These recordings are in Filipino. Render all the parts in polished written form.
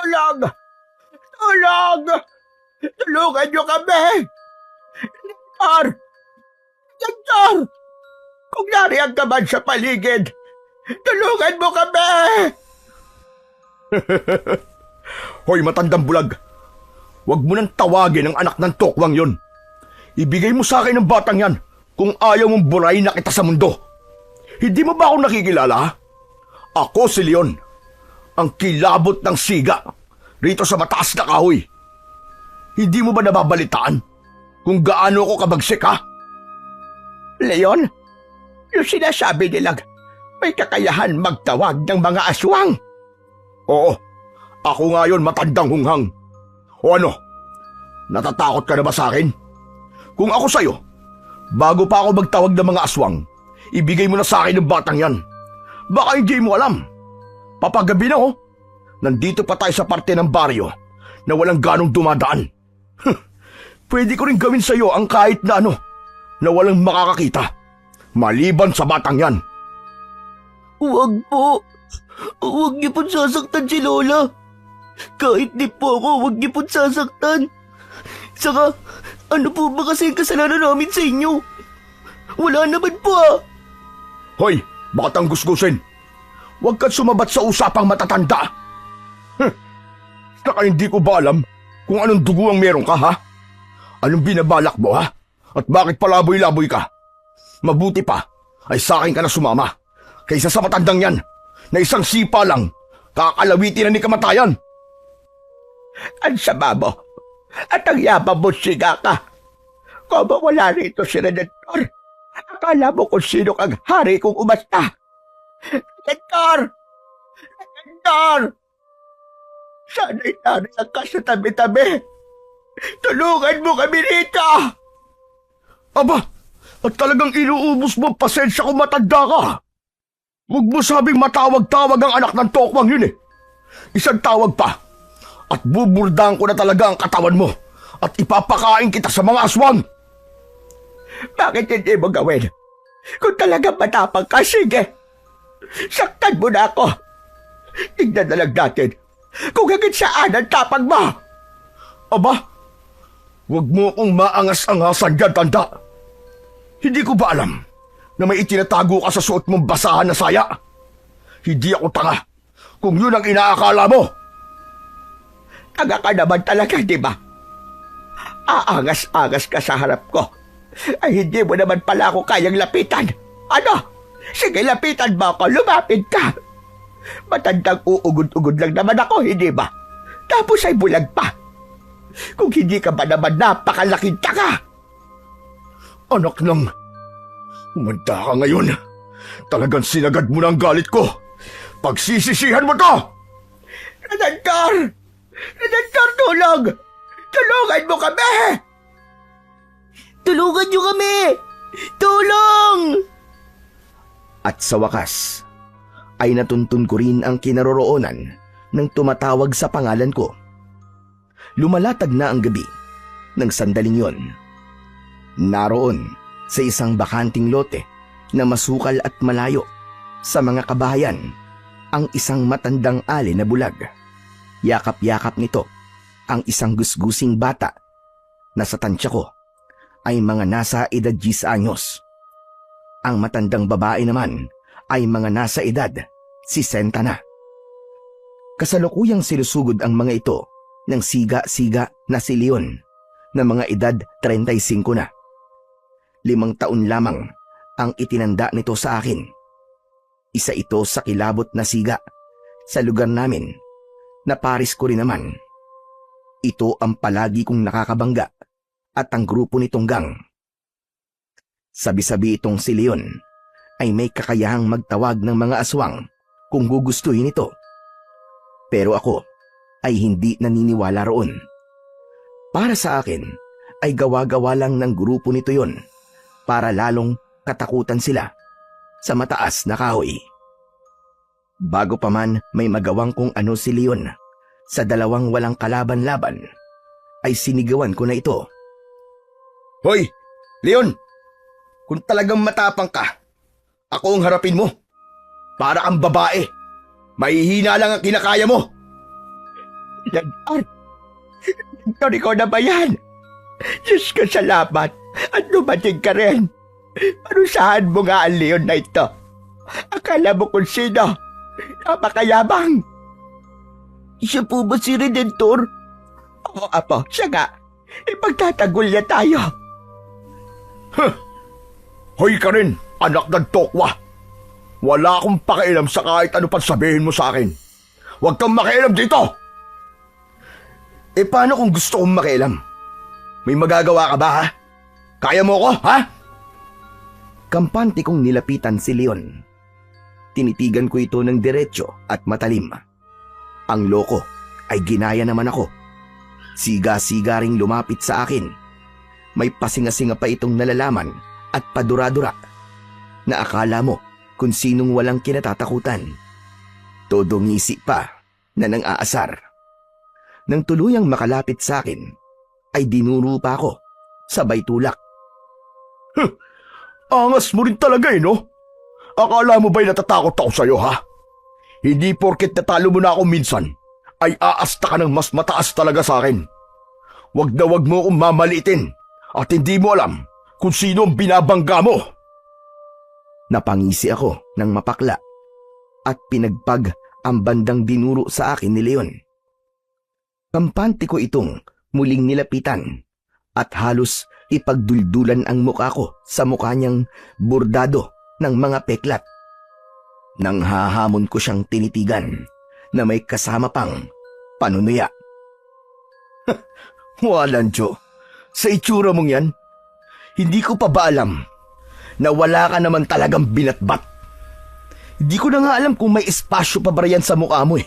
Tulong! Tulong! Tulungan niyo kami! Victor! Victor! Kung nariyan ka man sa paligid, tulungan mo kami! Hoy, matandang bulag! Huwag mo nang tawagin ang anak ng tokwang yon. Ibigay mo sa akin ang batang yan kung ayaw mong burahin na kita sa mundo. Hindi mo ba ako nakikilala, ha? Ako si Leon, ang kilabot ng siga rito sa mataas na kahoy. Hindi mo ba nababalitaan kung gaano ako kabagsik, ha? Leon, yung sinasabi nilang may kakayahan magtawag ng mga aswang. Oo, ako nga yun, matandang hunghang. O ano, natatakot ka na ba sa akin? Kung ako sa'yo, bago pa ako magtawag ng mga aswang, ibigay mo na sa akin ang batang yan. Baka hindi mo alam. Papagabi na, oh. Nandito pa tayo sa parte ng baryo na walang ganong dumadaan. Pwede ko rin gawin sa'yo ang kahit na ano, na walang makakakita, maliban sa batang yan. Huwag po. Huwag niyo pong sasaktan si Lola. Kahit di po ako, huwag niyo pong sasaktan. Saka, ano po ba kasi ang kasalanan namin sa inyo? Wala naman po ah. Hoy, bakit ang gusgusin? Huwag kang sumabat sa usapang matatanda. Saka hindi ko ba alam kung anong dugo ang meron ka, ha? Anong binabalak mo, ha? At bakit palaboy-laboy ka? Mabuti pa ay sa akin ka na sumama kaysa sa matandang yan na isang sipa lang kakalawitin na ni kamatayan. Ang sama mo at ang yabang mo, siga ka. Kung wala rito si Redentor, akala mo kung sino kang hari kung umasta. Redentor! Redentor! Sana'y nariyan ka sa tabi-tabi. Tulungan mo kami rito! Aba, at talagang inuubos mo pasensya kung matanda ka. Huwag mo sabing matawag-tawag ang anak ng tokwang yun eh. Isang tawag pa at buburdahan ko na talaga ang katawan mo at ipapakain kita sa mga aswang. Bakit hindi mo gawin? Kung talagang matapang ka, sige. Saktan mo na ako. Tignan na lang natin kung hanggang saan ang tapang mo. Aba, huwag mo akong maangas-angasan dyan, tanda. Hindi ko ba alam na may itinatago ka sa suot mong basahan na saya? Hindi ako tanga kung yun ang inaakala mo. Tanga ka naman talaga, di ba? Aangas-angas ka sa harap ko. Ay hindi mo naman pala ako kayang lapitan. Ano? Sige, lapitan mo ako. Lumapit ka. Matandang uugod-ugod lang naman ako, hindi ba? Tapos ay bulag pa. Kung hindi ka ba naman napakalaking taka? Anak ng... Umanda ka ngayon. Talagang sinagad mo na ang galit ko. Pagsisisihan mo to! Redentor! Redentor, tulong! Tulungan mo kami! Tulungan niyo kami! Tulong! At sa wakas, ay natuntun ko rin ang kinaroroonan ng tumatawag sa pangalan ko. Lumalatag na ang gabi ng sandaling yon. Naroon sa isang bakanting lote na masukal at malayo sa mga kabahayan ang isang matandang ali na bulag. Yakap-yakap nito ang isang gusgusing bata na sa tansya ko ay mga nasa edad 10 anyos. Ang matandang babae naman ay mga nasa edad 60 na. Kasalukuyang sinusugod ang mga ito ng siga-siga na si Leon na mga edad 35 na. 5 taon lamang ang itinanda nito sa akin. Isa ito sa kilabot na siga sa lugar namin na paris ko rin naman. Ito ang palagi kong nakakabangga at ang grupo nitong gang. Sabi-sabi itong si Leon ay may kakayahang magtawag ng mga aswang kung gugustuhin ito. Pero ako ay hindi naniniwala roon. Para sa akin ay gawa-gawa lang ng grupo nito yon para lalong katakutan sila sa mataas na kahoy. Bago pa man may magawang kung ano si Leon sa 2 walang kalaban-laban, ay sinigawan ko na ito. Hoy, Leon! Kung talagang matapang ka, ako ang harapin mo. Para kang babae. Mahihina lang ang kinakaya mo. Dentor! Dentor, ikaw na ba yan? Diyos ko, salamat. At dumating ka rin. Parusahan mo nga ang leon na ito. Akala mo kung sino. Napakayabang. Siya po ba si Redentor? Oo, Apo, siya nga. Ipagtatagol niya tayo. Hoy ka rin, anak ng tokwa. Wala akong pakialam sa kahit ano pang sabihin mo sa akin. Huwag kang makialam dito! Paano kung gusto kong makialam? May magagawa ka ba, ha? Kaya mo ko, ha? Kampante kong nilapitan si Leon. Tinitigan ko ito ng diretsyo at matalim. Ang loko ay ginaya naman ako. Siga-siga ring lumapit sa akin. May pasinga-singa pa itong nalalaman at padura-dura na akala mo kung sinong walang kinatatakutan. Todo ngisi pa na nang aasar. Nang tuluyang makalapit sa akin, ay dinuro pa ako sabay tulak. Angas mo rin talaga no? Akala mo ba'y natatakot ako sa'yo, ha? Hindi porket natalo mo na ako minsan, ay aasta ka ng mas mataas talaga sa akin. Wag na wag mo akong mamaliitin at hindi mo alam kung sino ang binabangga mo. Napangisi ako ng mapakla at pinagpag ang bandang dinuro sa akin ni Leon. Kampante ko itong muling nilapitan at halos ipagduldulan ang mukha ko sa mukha niyang bordado ng mga peklat. Nang hahamon ko siyang tinitigan na may kasama pang panunuya. Walang sa itsura mong yan, hindi ko pa ba alam na wala ka naman talagang binatbat? Hindi ko na nga alam kung may espasyo pa ba yan sa mukha mo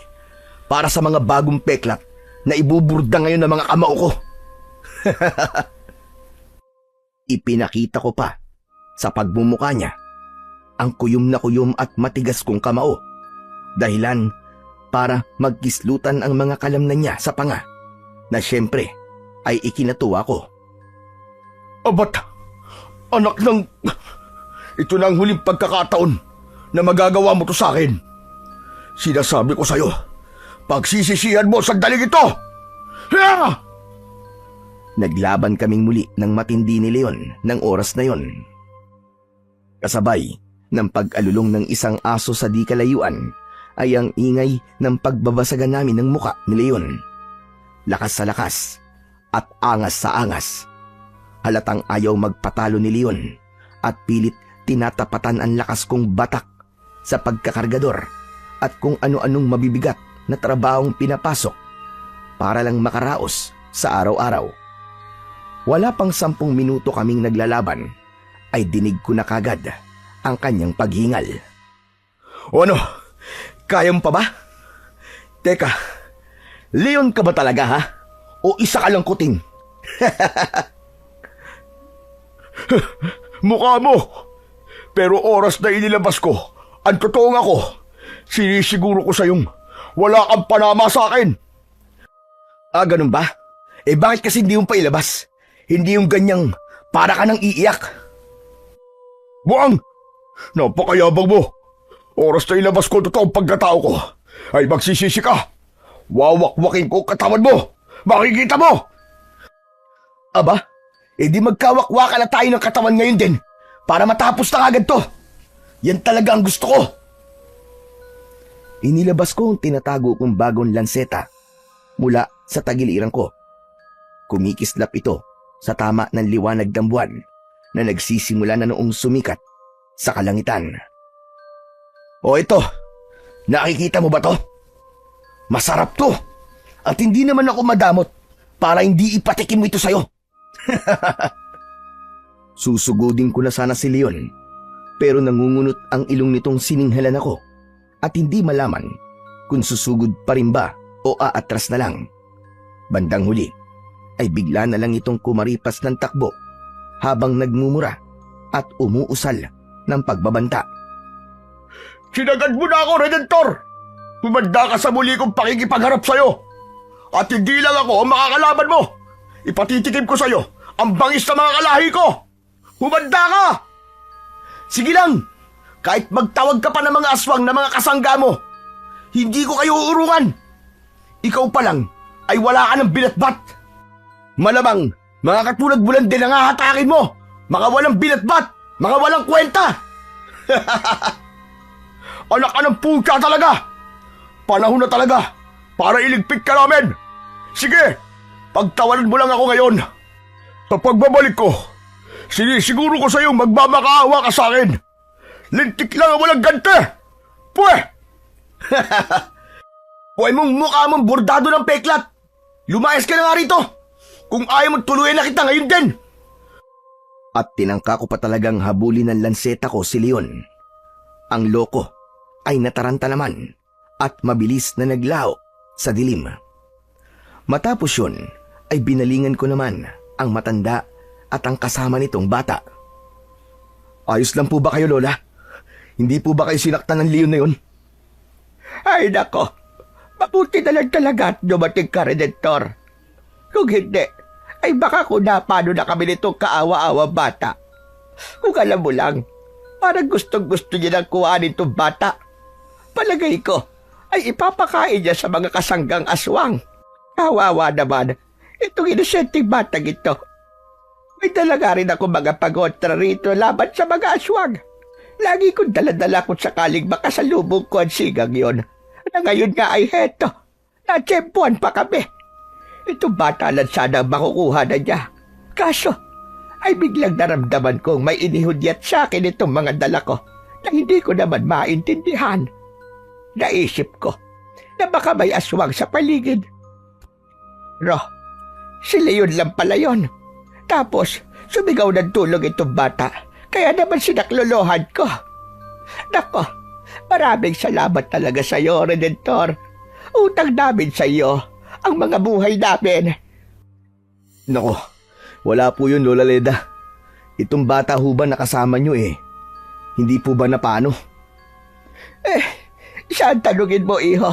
para sa mga bagong peklat na ibuburda ngayon ng mga kamao ko. Ipinakita ko pa sa pagmumukha niya ang kuyom na kuyom at matigas kong kamao, dahilan para magkislutan ang mga kalamnan niya sa panga na siyempre ay ikinatuwa ko. Abat, anak ng... Ito na ang huling pagkakataon na magagawa mo to sa akin. Sinasabi ko sa'yo, pagsisisihan mo sandaling ito! Hiya! Naglaban kaming muli ng matindi ni Leon ng oras na yon. Kasabay ng pag-alulong ng isang aso sa di kalayuan ay ang ingay ng pagbabasagan namin ng muka ni Leon. Lakas sa lakas at angas sa angas. Halatang ayaw magpatalo ni Leon at pilit tinatapatan ang lakas kong batak sa pagkakargador at kung ano-anong mabibigat na trabahong pinapasok para lang makaraos sa araw-araw. Wala pang 10 minuto kaming naglalaban ay dinig ko na kagad ang kanyang paghingal. O ano? Kaya mo pa ba? Teka, Leon ka ba talaga, ha? O isa ka lang kuting? Mukha mo! Pero oras na inilabas ko, ang totoong ako, sinisiguro ko sa'yong wala kang panama sa akin. Ah, ganun ba? Bakit kasi hindi mo pa ilabas? Hindi yung ganyang para ka nang iiyak. Buang! Napakayabang mo! Oras na ilabas ko totoong pagkatao ko, ay magsisisi ka! Wawak-wakin ko katawan mo! Makikita mo! Aba, di magkawak-waka na tayo ng katawan ngayon din para matapos na agad to. Yan talaga ang gusto ko. Inilabas ko ang tinatago kong bagong lanseta mula sa tagiliran ko. Kumikislap ito sa tama ng liwanag ng buwan na nagsisimula na noong sumikat sa kalangitan. O ito, nakikita mo ba to? Masarap to at hindi naman ako madamot para hindi ipatikim ito sa'yo. Susugudin ko na sana si Leon pero nangungunot ang ilong nitong sininghalan ako at hindi malaman kung susugod pa rin ba o aatras na lang. Bandang huli ay bigla na lang itong kumaripas ng takbo habang nagmumura at umuusal ng pagbabanta. Sinagad mo na ako, Redentor! Humanda ka sa muli kong pakikipagharap sa'yo! At hindi lang ako ang makakalaban mo! Ipatitikim ko sa'yo ang bangis na mga kalahi ko! Humanda ka! Sige lang! Kahit magtawag ka pa ng mga aswang na mga kasangga mo, hindi ko kayo uurungan! Ikaw pa lang ay wala ka ng binatbat. Malamang, mga katulad mo lang din ang hahatakin mo. Mga walang binatbat, mga walang kwenta. Anak ka ng puta talaga. Panahon na talaga para iligpit ka namin. Sige, pagtawanan mo lang ako ngayon. Sa pagbabalik ko, sinisiguro ko sa iyo magmamakaawa ka sa akin. Lintik lang ang walang gante. Pweh! Pweh mong mukha mong bordado ng peklat. Lumayas ka na nga rito. Kung ayaw mo tuluyan na kita ngayon din. At tinangka ko pa talagang habulin ng lanseta ko si Leon. Ang loko ay nataranta naman at mabilis na naglaho sa dilim. Matapos yun ay binalingan ko naman ang matanda at ang kasama nitong bata. Ayos lang po ba kayo, Lola? Hindi po ba kayo sinaktan ng Leon na yun? Ay nako, mabuti na lang talaga at dumating ka, Redentor. Kung hindi, ay baka kung napano na kami nitong kaawa-awa bata. Kung alam mo lang, parang gustong-gusto niya nang kuhanin itong bata. Palagay ko, ay ipapakain niya sa mga kasanggang aswang. Kawawa naman, itong inosenteng batang ito. May dalaga rin ako mga pagontra rito laban sa mga aswang. Lagi kong daladala kung sakaling makasalubong ko ang sigang yon. Na ngayon nga ay heto, natsempuan pa kami. Itong bata lang sana ang makukuha na niya. Kaso, ay biglang naramdaman kong may inihudyat sa akin itong mga dala ko na hindi ko naman maintindihan. Naisip ko na baka may aswang sa paligid. Si Leon lang pala yun. Tapos, sumigaw ng tulong itong bata, kaya naman sinaklolohan ko. Nako, maraming salamat talaga sa iyo, Redentor. Utang namin sa iyo ang mga buhay namin. Nako, wala po yun, Lola Leda. Itong bata ho ba nakasama nyo eh? Hindi po ba napano? Saan tanungin mo, iho?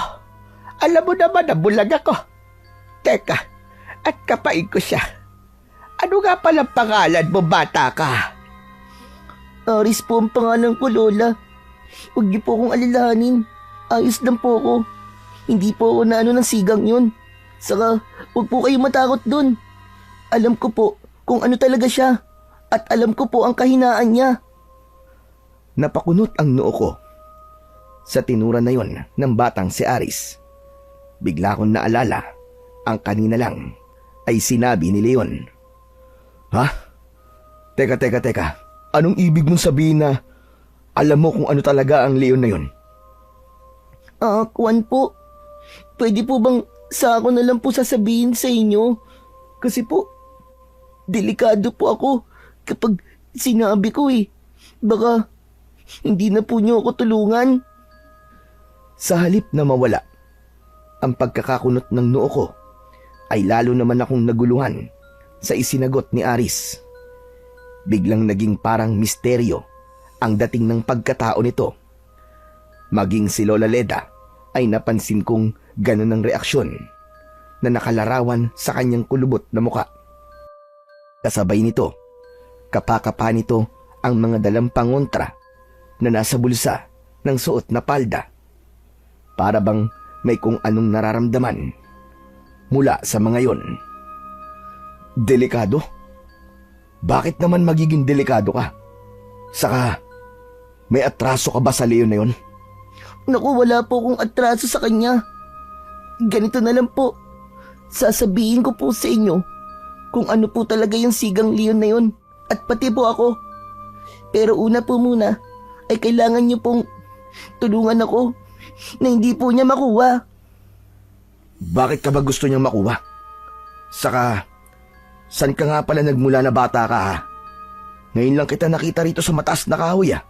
Alam mo naman na bulag ako. Teka, at kapain ko siya. Ano nga palang pangalan mo, bata ka? Aris po ang pangalan ko, Lola. Huwag niyo po akong alalahanin. Ayos lang po ako. Hindi po ako na ng sigang yun. Saka, huwag po kayo matakot dun. Alam ko po kung ano talaga siya. At alam ko po ang kahinaan niya. Napakunot ang noo ko sa tinura na yon ng batang si Aris. Bigla kong naalala ang kanina lang ay sinabi ni Leon. Ha? Teka. Anong ibig mong sabihin na alam mo kung ano talaga ang Leon na yon? Kuwan po. Pwede po bang sa ako na lang po sasabihin sa inyo? Kasi po, delikado po ako kapag sinabi ko eh. Baka hindi na po niyo ako tulungan. Sa halip na mawala ang pagkakakunot ng noo ko, ay lalo naman akong naguluhan sa isinagot ni Aris. Biglang naging parang misteryo ang dating ng pagkatao nito. Maging si Lola Leda ay napansin kong ganun ang reaksyon na nakalarawan sa kanyang kulubot na muka. Kasabay nito, kapakapa nito ang mga dalang pangontra na nasa bulsa ng suot na palda. Para bang may kung anong nararamdaman mula sa mga yon. Delikado? Bakit naman magiging delikado ka? Saka, may atraso ka ba sa Leon na yon? Naku, wala po akong atraso sa kanya. Ganito na lang po. Sasabihin ko po sa inyo kung ano po talaga yung sigang Leon na yon. At pati po ako. Pero una po muna ay kailangan niyo pong tulungan ako na hindi po niya makuha. Bakit ka ba gusto niyang makuha? Saka, saan ka nga pala nagmula na bata ka ha? Ngayon lang kita nakita rito sa mataas na kahoy ah.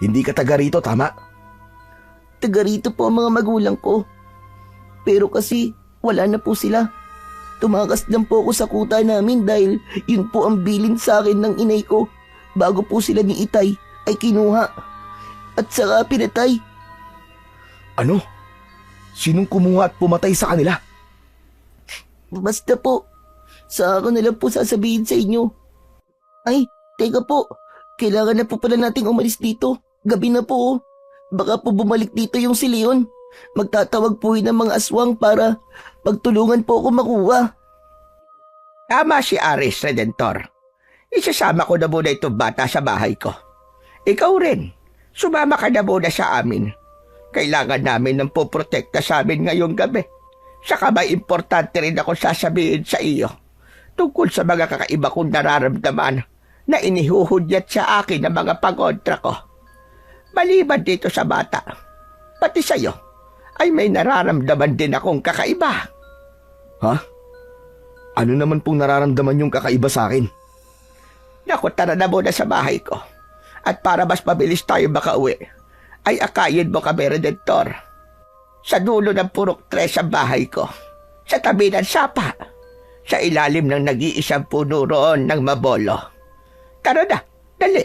Hindi ka taga rito, tama? Taga rito po ang mga magulang ko. Pero kasi wala na po sila. Tumakas lang po ako sa kuta namin dahil yun po ang bilin sa akin ng inay ko bago po sila ni Itay ay kinuha at saka pinatay. Ano? Sinong kumuha at pumatay sa kanila? Basta po, sa ako na lang po sasabihin sa inyo. Ay, teka po, kailangan na po pala nating umalis dito. Gabi na po. Baka po bumalik dito yung si Leon Magtatawag po yun ng mga aswang para pagtulungan po ako makuha. Tama si Aris Redentor. Isasama ko na muna itong bata sa bahay ko. Ikaw rin, sumama ka na muna sa amin. Kailangan namin ng poprotekta sa amin ngayong gabi. Saka may importante rin ako sasabihin sa iyo tungkol sa mga kakaiba kong nararamdaman na inihuhudyat sa akin ng mga pagontra ko. Maliban dito sa bata, pati sa iyo, ay may nararamdaman din akong kakaiba. Ha? Ano naman pong nararamdaman yung kakaiba sa akin? Naku, tara na muna sa bahay ko. At para mas mabilis tayo makauwi, ay akayin mo kami, Redentor. Sa dulo ng purok tres ang bahay ko. Sa tabi ng sapa. Sa ilalim ng nag-iisang puno roon ng mabolo. Tara na, dali.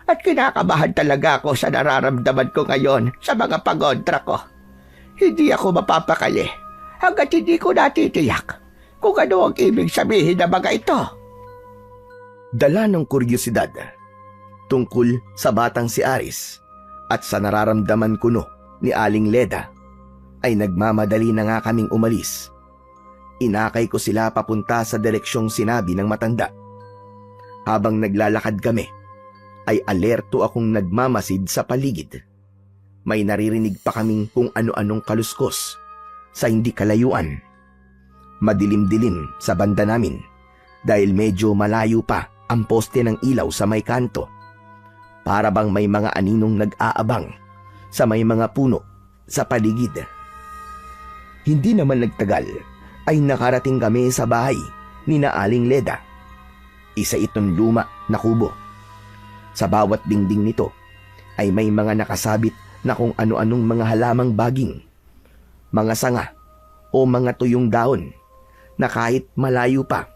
At kinakabahan talaga ako sa nararamdaman ko ngayon sa mga pagontra ko. Hindi ako mapapakali hanggat hindi ko natitiyak kung ano ang ibig sabihin ng mga ito. Dala ng kuryosidad tungkol sa batang si Aris at sa nararamdaman kuno ni Aling Leda, ay nagmamadali na nga kaming umalis. Inakay ko sila papunta sa direksyong sinabi ng matanda. Habang naglalakad kami, ay alerto akong nagmamasid sa paligid. May naririnig pa kaming kung ano-anong kaluskos sa hindi kalayuan. Madilim-dilim sa banda namin dahil medyo malayo pa ang poste ng ilaw sa may kanto. Para bang may mga aninong nag-aabang sa may mga puno sa paligid. Hindi naman nagtagal ay nakarating kami sa bahay ni na Aling Leda. Isa itong luma na kubo. Sa bawat dingding nito ay may mga nakasabit na kung ano-anong mga halamang baging, mga sanga o mga tuyong daon na kahit malayo pa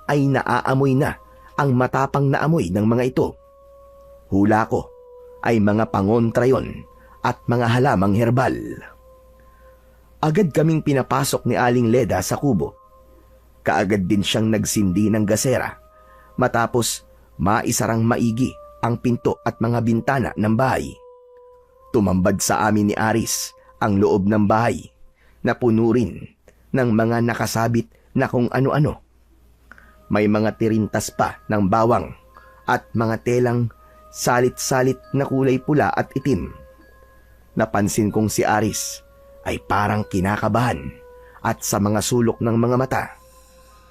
ay naaamoy na ang matapang na amoy ng mga ito. Hula ko ay mga pangontra yon at mga halamang herbal. Agad kaming pinapasok ni Aling Leda sa kubo. Kaagad din siyang nagsindi ng gasera matapos maisarang maigi ang pinto at mga bintana ng bahay. Tumambad sa amin ni Aris ang loob ng bahay na puno rin ng mga nakasabit na kung ano-ano. May mga tirintas pa ng bawang at mga telang salit-salit na kulay pula at itim. Napansin kong si Aris ay parang kinakabahan at sa mga sulok ng mga mata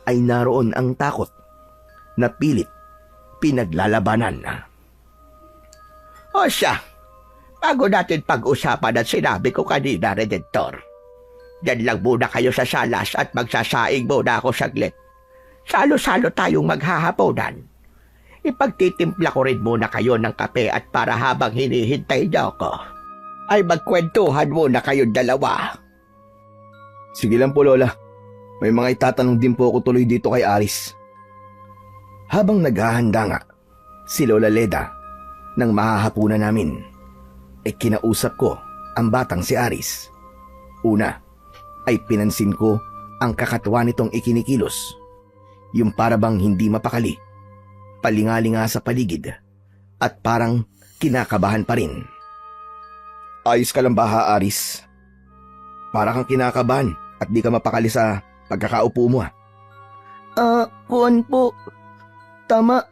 ay naroon ang takot na pilit pinaglalabanan. O siya, bago natin pag-usapan at sinabi ko kanina, Redentor. Diyan lang muna kayo sa salas at magsasaing muna ako saglit. Salo-salo tayong maghahaponan. Ipagtitimpla ko rin muna kayo ng kape at para habang hinihintay niyo ako, ay magkwentuhan muna kayong dalawa. Sige lang po, Lola. May mga itatanong din po ako tuloy dito kay Aris. Habang naghahanda nga, si Lola Leda, nang mahahapunan namin, kinausap ko ang batang si Aris. Una, ay pinansin ko ang kakatuwa nitong ikinikilos. Yung parabang hindi mapakali, palingalinga sa paligid, at parang kinakabahan pa rin. Ayos ka lang ba, ha, Aris? Para kang kinakabahan at di ka mapakali sa pagkakaupo mo, ha? Kuwan po. Tama,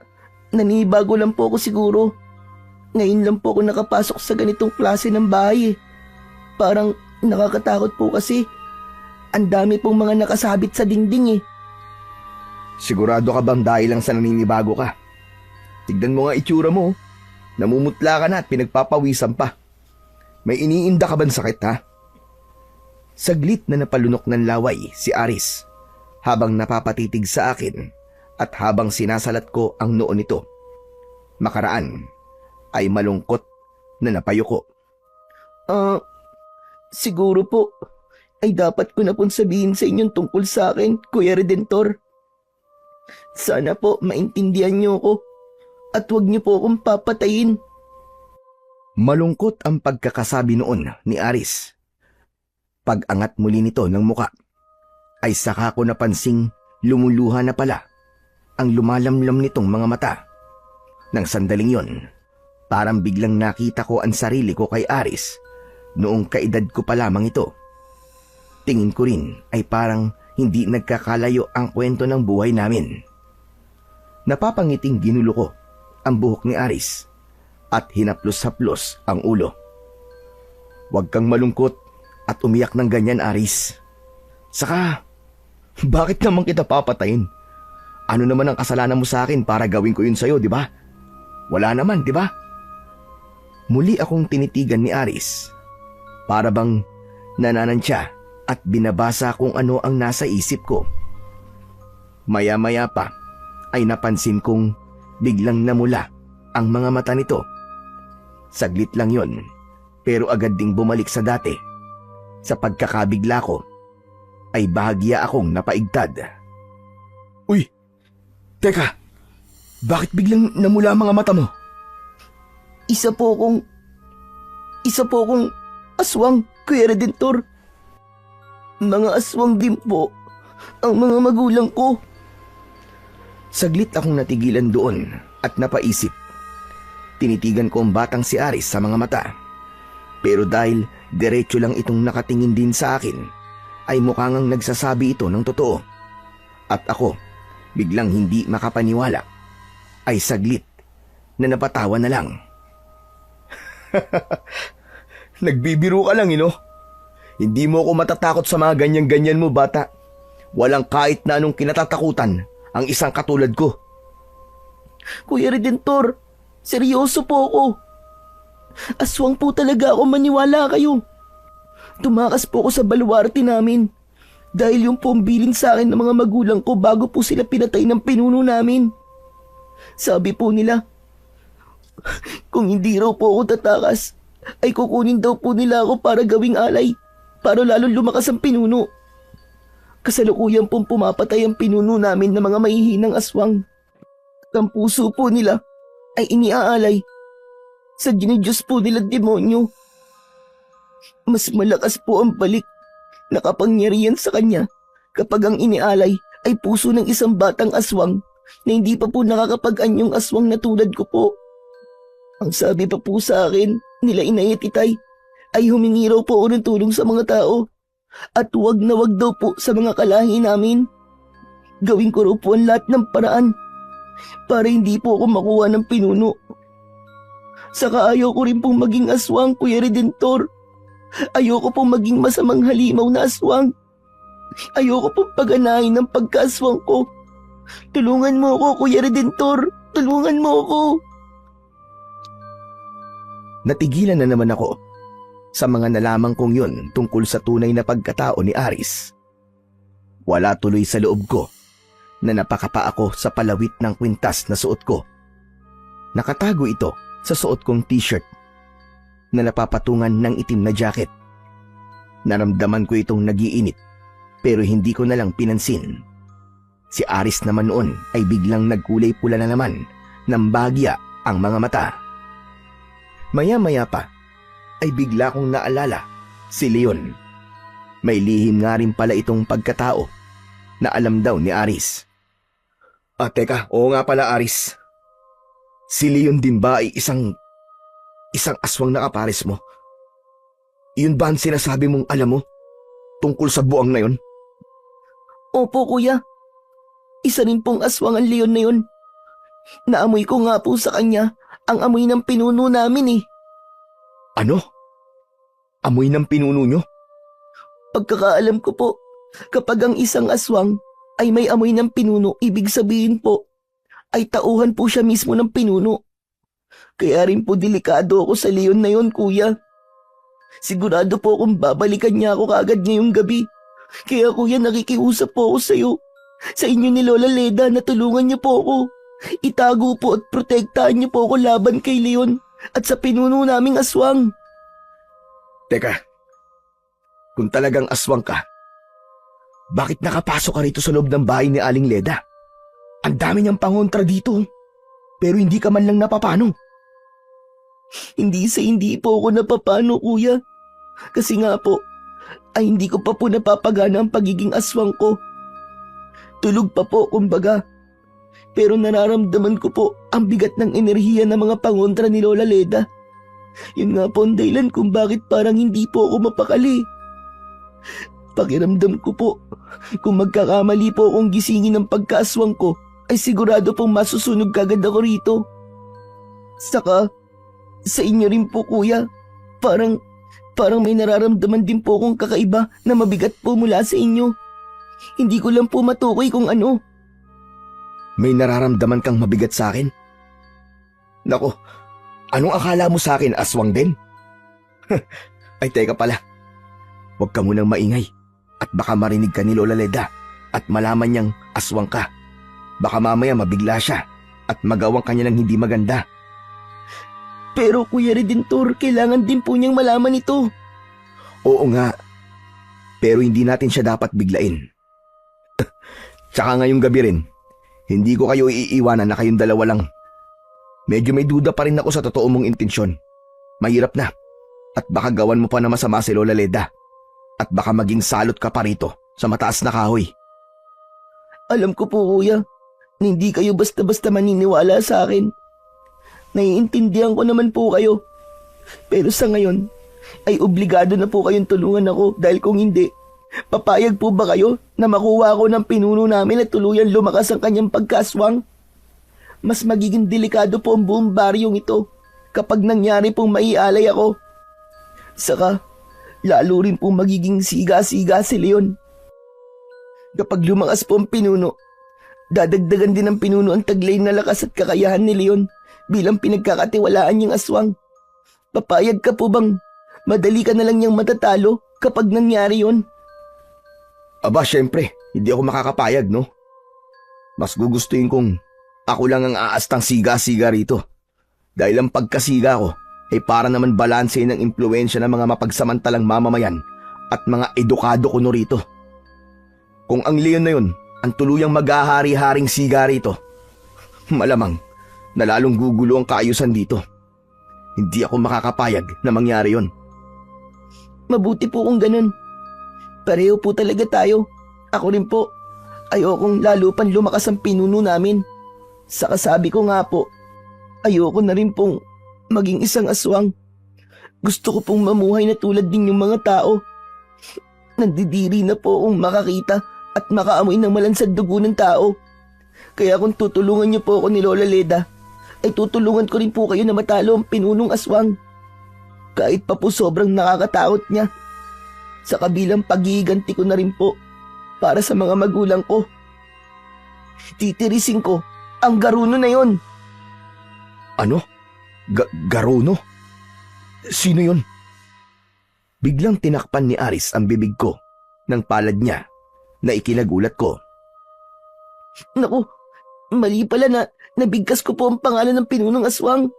nanibago lang po ako siguro. Ngayon lang po ako nakapasok sa ganitong klase ng bahay. Parang nakakatakot po kasi. Ang dami pong mga nakasabit sa dingding . Sigurado ka bang dahil lang sa naninibago ka? Tignan mo nga itsura mo. Namumutla ka na at pinagpapawisan pa. May iniinda ka bang sakit, ha? Saglit na napalunok ng laway si Aris habang napapatitig sa akin at habang sinasalat ko ang noo nito. Makaraan ay malungkot na napayuko. Siguro po ay dapat ko na pong sabihin sa inyong tungkol sa akin, Kuya Redentor. Sana po maintindihan niyo ako at huwag niyo po akong papatayin. Malungkot ang pagkakasabi noon ni Aris. Pag-angat muli nito ng muka, ay saka ko napansing lumuluha na pala ang lumalamlam nitong mga mata. Nang sandaling yon, parang biglang nakita ko ang sarili ko kay Aris Noong kaedad ko pa lamang ito. Tingin ko rin ay parang hindi nagkakalayo ang kwento ng buhay namin. Napapangiting ginulo ko ang buhok ni Aris at hinaplos-haplos ang ulo. Huwag kang malungkot at umiyak ng ganyan, Aris. Saka, bakit naman kita papatayin? Ano naman ang kasalanan mo sa akin para gawin ko yun sa'yo, di ba? Wala naman, di ba? Muli akong tinitigan ni Aris. Para bang nananansya at binabasa kung ano ang nasa isip ko. Maya-maya pa ay napansin kong biglang namula ang mga mata nito. Saglit lang yon, pero agad ding bumalik sa dati. Sa pagkakabigla ko, ay bahagya akong napaigtad. Uy! Teka! Bakit biglang namula ang mga mata mo? Isa po akong aswang, Kuya Redentor. Mga aswang din po ang mga magulang ko. Saglit akong natigilan doon at napaisip. Tinitigan ko ang batang si Aris sa mga mata. Pero dahil diretso lang itong nakatingin din sa akin, ay mukhang nagsasabi ito ng totoo. At ako, biglang hindi makapaniwala, ay saglit na napatawa na lang. Nagbibiro ka lang, Hindi mo ako matatakot sa mga ganyan-ganyan mo, bata. Walang kahit na anong kinatatakutan ang isang katulad ko. Kuya Redentor, seryoso po ako. Aswang po talaga ako, maniwala kayo. Tumakas po ako sa baluarte namin dahil yung po ang bilin sa akin ng mga magulang ko bago po sila pinatay ng pinuno namin. Sabi po nila, kung hindi raw po ako tatakas, ay kukunin daw po nila ako para gawing alay, para lalong lumakas ang pinuno. Kasalukuyan pong pumapatay ang pinuno namin ng mga mahihinang aswang. At ang puso po nila ay iniaalay sa dinidiyos po nilang demonyo. Mas malakas po ang balik na kapangyarihan sa kanya kapag ang inialay ay puso ng isang batang aswang na hindi pa po nakakapag-anyong aswang na tulad ko po. Ang sabi pa po sa akin nila Inay at Itay ay humingi raw po ako ng tulong sa mga tao at wag na wag daw po sa mga kalahi namin. Gawin ko raw po ang lahat ng paraan para hindi po ako makuha ng pinuno. Saka ayaw ko rin pong maging aswang, Kuya Redentor. Ayoko pong maging masamang halimaw na aswang. Ayoko pong paganahin ng pagkaaswang ko. Tulungan mo ako, Kuya Redentor. Tulungan mo ako. Natigilan na naman ako sa mga nalaman kong yun tungkol sa tunay na pagkatao ni Aris. Wala tuloy sa loob ko na napakapa ako sa palawit ng kwintas na suot ko. Nakatago ito sa suot kong t-shirt na napapatungan ng itim na jacket. Naramdaman ko itong nagiinit pero hindi ko na lang pinansin. Si Aris naman noon ay biglang nagkulay pula na naman ng bagya ang mga mata. Maya-maya pa ay bigla kong naalala si Leon. May lihim nga rin pala itong pagkatao na alam daw ni Aris. Teka, oo nga pala Aris. Si Leon din ba ay isang aswang na kapares mo? Yun ba ang sinasabi mong alam mo tungkol sa buang na yun? Opo, kuya. Isa rin pong aswang ang leon na yun. Naamoy ko nga po sa kanya ang amoy ng pinuno namin eh. Ano? Amoy ng pinuno nyo? Pagkakaalam ko po, kapag ang isang aswang ay may amoy ng pinuno, ibig sabihin po, ay tauhan po siya mismo ng pinuno. Kaya rin po delikado ako sa leon na yun, kuya. Sigurado po kung babalikan niya ako kaagad ngayong gabi. Kaya kuya, nakikiusap po ako sa'yo. Sa inyo ni Lola Leda na tulungan niyo po ako. Itago po at protektahan niyo po ako laban kay Leon at sa pinuno naming aswang. Teka, kung talagang aswang ka, bakit nakapasok ka rito sa loob ng bahay ni Aling Leda? Ang dami niyang pangontra dito, pero hindi ka man lang napapano. Hindi po ako napapano, kuya. Kasi nga po, ay hindi ko pa po napapagana ang pagiging aswang ko. Tulog pa po, kumbaga. Pero nararamdaman ko po ang bigat ng enerhiya ng mga pangontra ni Lola Leda. Yun nga po ang dahilan kung bakit parang hindi po ako mapakali. Pakiramdam ko po, kung magkakamali po akong gisingin ng pagkaaswang ko, ay sigurado pong masusunog kagad ako rito. Saka, sa inyo rin po kuya, parang may nararamdaman din po akong kakaiba na mabigat po mula sa inyo. Hindi ko lang po matukoy kung ano. May nararamdaman kang mabigat sa akin? Nako, anong akala mo sa akin, aswang din? Ay teka pala, huwag ka munang maingay at baka marinig ka ni Lola Leda at malaman niyang aswang ka. Baka mamaya mabigla siya at magawang kanya ng hindi maganda. Pero Kuya Redentor, kailangan din po niyang malaman ito. Oo nga, pero hindi natin siya dapat biglain. Tsaka ngayong gabi rin, hindi ko kayo iiwanan na kayong dalawa lang. Medyo may duda pa rin ako sa totoo mong intensyon. Mahirap na. At baka gawan mo pa na masama si Lola Leda. At baka maging salot ka pa rito sa mataas na kahoy. Alam ko po kuya, na hindi kayo basta-basta maniniwala sa akin. Naiintindihan ko naman po kayo. Pero sa ngayon, ay obligado na po kayong tulungan ako dahil kung hindi, papayag po ba kayo na makuha ko ng pinuno namin at tuluyan lumakas ang kanyang pagkaswang? Mas magiging delikado po ang buong baryong ito kapag nangyari pong maialay ako. Saka, lalo rin pong magiging siga-siga si Leon. Kapag lumakas po ang pinuno, dadagdagan din ng pinuno ang taglay na lakas at kakayahan ni Leon bilang pinagkakatiwalaan niyang aswang. Papayag ka po bang madali ka na lang niyang matatalo kapag nangyari yon? Aba, syempre, hindi ako makakapayag, no? Mas gugustuhin kong ako lang ang aastang siga-siga rito. Dahil ang pagkasiga ko ay para naman balanse ng impluensya ng mga mapagsamantalang mamamayan at mga edukado kuno rito. Kung ang Leon na yun ang tuluyang maghahari-haring siga rito, malamang na lalong gugulo ang kaayusan dito. Hindi ako makakapayag na mangyari yon. Mabuti po kung ganun. Pareho po talaga tayo. Ako rin po. Ayokong lalo pang lumakas ang pinuno namin. Saka sabi ko nga po, ayoko na rin pong maging isang aswang. Gusto ko pong mamuhay na tulad din yung mga tao. Nandidiri na po akong makakita at makaamoy ng malansad dugo ng tao. Kaya kung tutulungan niyo po ako ni Lola Leda, ay tutulungan ko rin po kayo na matalo ang pinunong aswang. Kahit pa po sobrang nakakatakot niya. Sa kabilang paghihiganti ko na rin po para sa mga magulang ko. Titirisin ko ang garuno na yon. Ano? Garuno? Sino yon? Biglang tinakpan ni Aris ang bibig ko ng palad niya na ikinagulat ko. Naku, mali pala na nabigkas ko po ang pangalan ng pinunong aswang.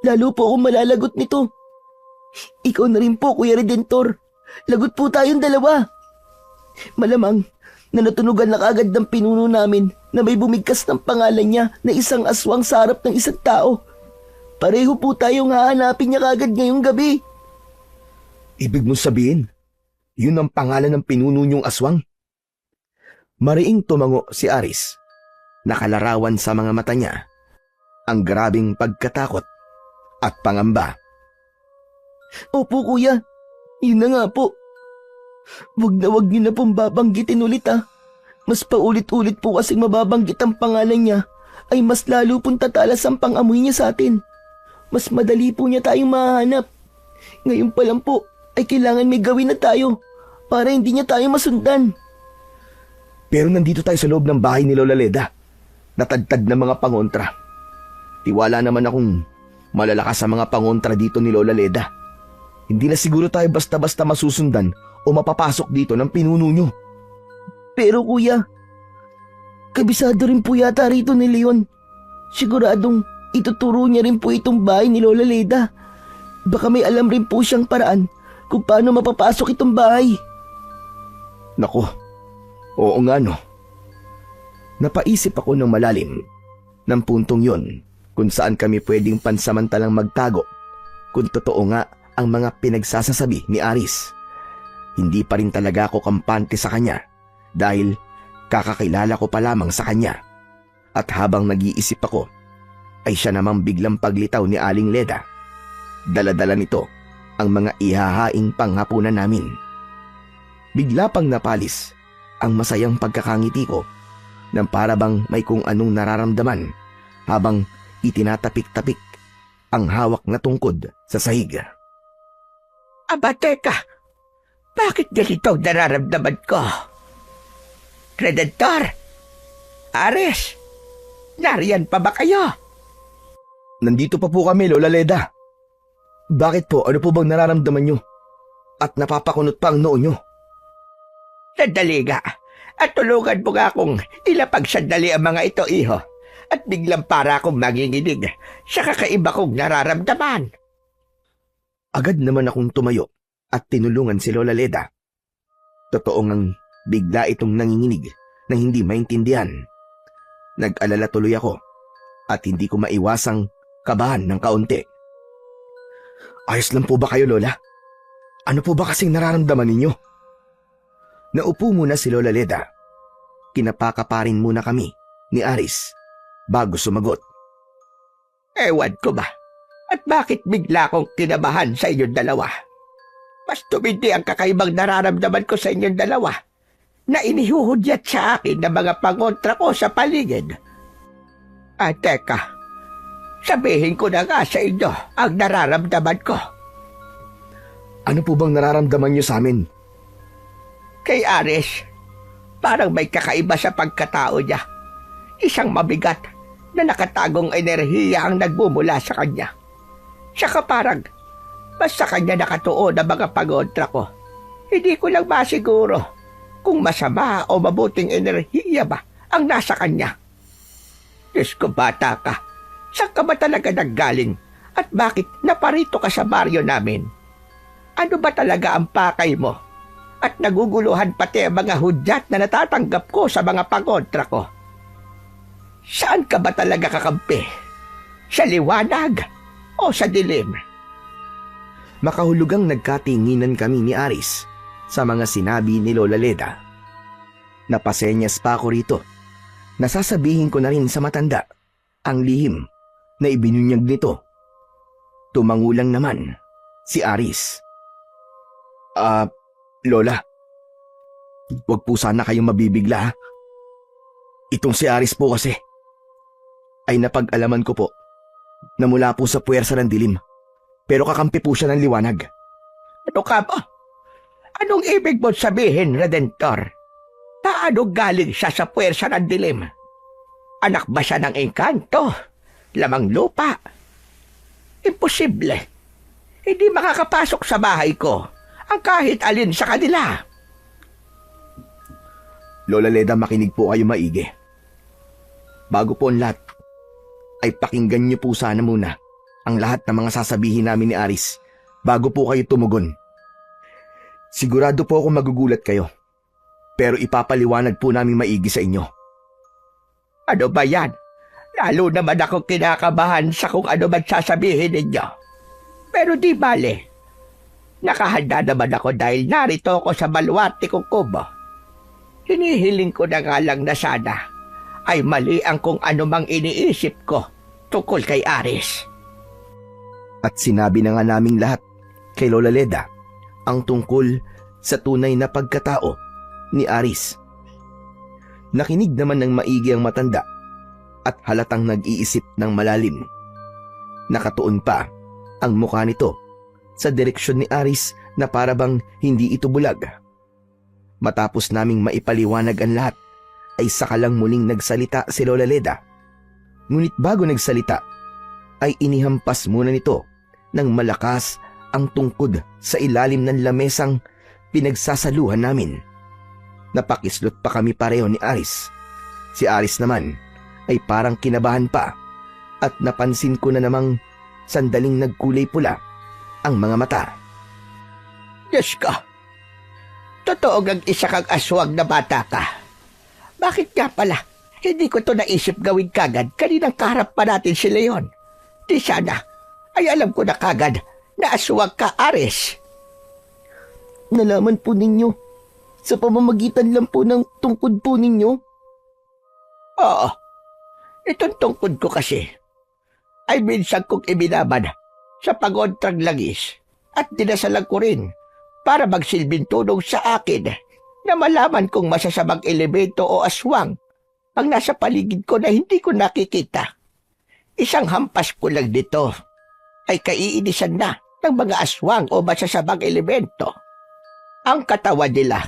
Lalo po akong malalagot nito. Ikaw na rin po, Kuya Redentor. Lagot po tayong dalawa. Malamang na natunugan na kaagad ng pinuno namin na may bumigkas ng pangalan niya na isang aswang sa harap ng isang tao. Pareho po tayong hahanapin niya kaagad ngayong gabi. Ibig mo sabihin, yun ang pangalan ng pinuno niyong aswang? Mariing tumango si Aris. Nakalarawan sa mga mata niya ang grabing pagkatakot at pangamba. Opo kuya, yun na nga po. Wag niyo na pong babanggitin ulit ah. Mas paulit-ulit po kasing mababanggit ang pangalan niya ay mas lalo pong tatalas ang pangamoy niya sa atin. Mas madali po niya tayong mahanap. Ngayon pa lang po ay kailangan may gawin na tayo para hindi niya tayo masundan. Pero nandito tayo sa loob ng bahay ni Lola Leda. Natadtad na mga pangontra. Tiwala naman akong malalakas sa mga pangontra dito ni Lola Leda. Hindi na siguro tayo basta-basta masusundan o mapapasok dito ng pinuno nyo. Pero kuya, kabisado rin po yata rito ni Leon. Siguradong ituturo niya rin po itong bahay ni Lola Leda. Baka may alam rin po siyang paraan kung paano mapapasok itong bahay. Naku, oo nga no. Napaisip ako ng malalim ng puntong yon kung saan kami pwedeng pansamantalang magtago kung totoo nga ang mga pinagsasasabi ni Aris. Hindi pa rin talaga ako kampante sa kanya dahil kakakilala ko pa lamang sa kanya. At habang nag-iisip ako, ay siya namang biglang paglitaw ni Aling Leda. Dala-dala nito ang mga ihahaing panghapunan namin. Bigla pang napalis ang masayang pagkakangiti ko nang para bang may kung anong nararamdaman habang itinatapik-tapik ang hawak na tungkod sa sahig. Aba, teka. Bakit ganito ang nararamdaman ko? Redentor! Ares! Nariyan pa ba kayo? Nandito pa po kami, Lola Leda. Bakit po? Ano po bang nararamdaman nyo? At napapakunot pa ang noo nyo? Sandali nga. At tulungan mo nga akong ilapag sandali ang mga ito, iho. At biglang para akong manginginig sa kakaiba kong nararamdaman. Agad naman akong tumayo at tinulungan si Lola Leda. Totoo ngang bigla itong nanginginig na hindi maintindihan. Nag-alala tuloy ako at hindi ko maiwasang kabahan ng kaunti. Ayos lang po ba kayo, Lola? Ano po ba kasing nararamdaman ninyo? Naupo muna si Lola Leda. Kinapakaparin muna kami ni Aris bago sumagot. Ewan ko ba? At bakit bigla akong kinabahan sa inyong dalawa? Mas tumindi ang kakaibang nararamdaman ko sa inyong dalawa na inihuhudyat sa akin ng mga pangontra ko sa paligid. Teka, sabihin ko na nga sa inyo ang nararamdaman ko. Ano po bang nararamdaman niyo sa amin? Kay Ares, parang may kakaiba sa pagkatao niya. Isang mabigat na nakatagong enerhiya ang nagmumula sa kanya. Saka parang mas sa kanya nakatuon ang mga pangontra ko. Hindi ko lang masiguro kung masama o mabuting enerhiya ba ang nasa kanya. Diyos ko, bata ka, saan ka ba talaga naggaling at bakit naparito ka sa baryo namin? Ano ba talaga ang pakay mo? At naguguluhan pati ang mga hudyat na natatanggap ko sa mga pangontra ko. Saan ka ba talaga kakampi? Sa liwanag o sa dilim? Makahulugang nagkatinginan kami ni Aris sa mga sinabi ni Lola Leda. Napasenyas pa ako rito. Nasasabihin ko na rin sa matanda ang lihim na ibinunyag nito. Tumangulang naman si Aris. Lola, wag po sana kayong mabibigla, ha? Itong si Aris po kasi ay napag-alaman ko po na mula po sa puwersa ng dilim, pero kakampi po siya ng liwanag. Ano ka ba? Anong ibig mo sabihin, Redentor? Paano galing siya sa puwersa ng dilim? Anak ba siya ng engkanto? Lamang lupa? Imposible. Hindi makakapasok sa bahay ko ang kahit alin sa kanila. Lola Leda, makinig po kayo maigi. Bago po ang lahat, ay pakinggan niyo po sana muna ang lahat ng mga sasabihin namin ni Aris bago po kayo tumugon. Sigurado po ako magugulat kayo, pero ipapaliwanag po namin maigi sa inyo. Ano ba yan? Lalo naman ako kinakabahan sa kung ano man sasabihin ninyo. Pero di bale, nakahanda naman ako dahil narito ako sa baluarte kong kubo. Hinihiling ko na nga lang na sana ay mali ang kung anumang iniisip ko tungkol kay Aris. At sinabi na nga naming lahat kay Lola Leda ang tungkol sa tunay na pagkatao ni Aris. Nakinig naman ng maigi ang matanda at halatang nag-iisip ng malalim. Nakatuon pa ang mukha nito sa direksyon ni Aris na parabang hindi ito bulag. Matapos naming maipaliwanag ang lahat, ay saka lang muling nagsalita si Lola Leda. Ngunit bago nagsalita, ay inihampas muna nito ng malakas ang tungkod sa ilalim ng lamesang pinagsasaluhan namin. Napakislot pa kami pareho ni Aris. Si Aris naman ay parang kinabahan pa at napansin ko na namang sandaling nagkulay pula ang mga mata. Diyos ko, totoo ang isa kang aswang na bata ka. Bakit nga pala hindi ko to naisip gawin kagad kaninang kaharap pa natin si Leon? Di sana ay alam ko na kagad na aswang ka, Aris. Nalaman po ninyo sa pamamagitan lang po ng tungkod po ninyo? Oo, itong tungkod ko kasi ay minsan kong ibinaban sa pagontrang langis at dinasalan ko rin para magsilbing tulong sa akin na malaman kung masasamang elemento o aswang ang nasa paligid ko na hindi ko nakikita. Isang hampas ko lang dito ay kaiinisan na ng mga aswang o masasamang elemento. Ang katawan nila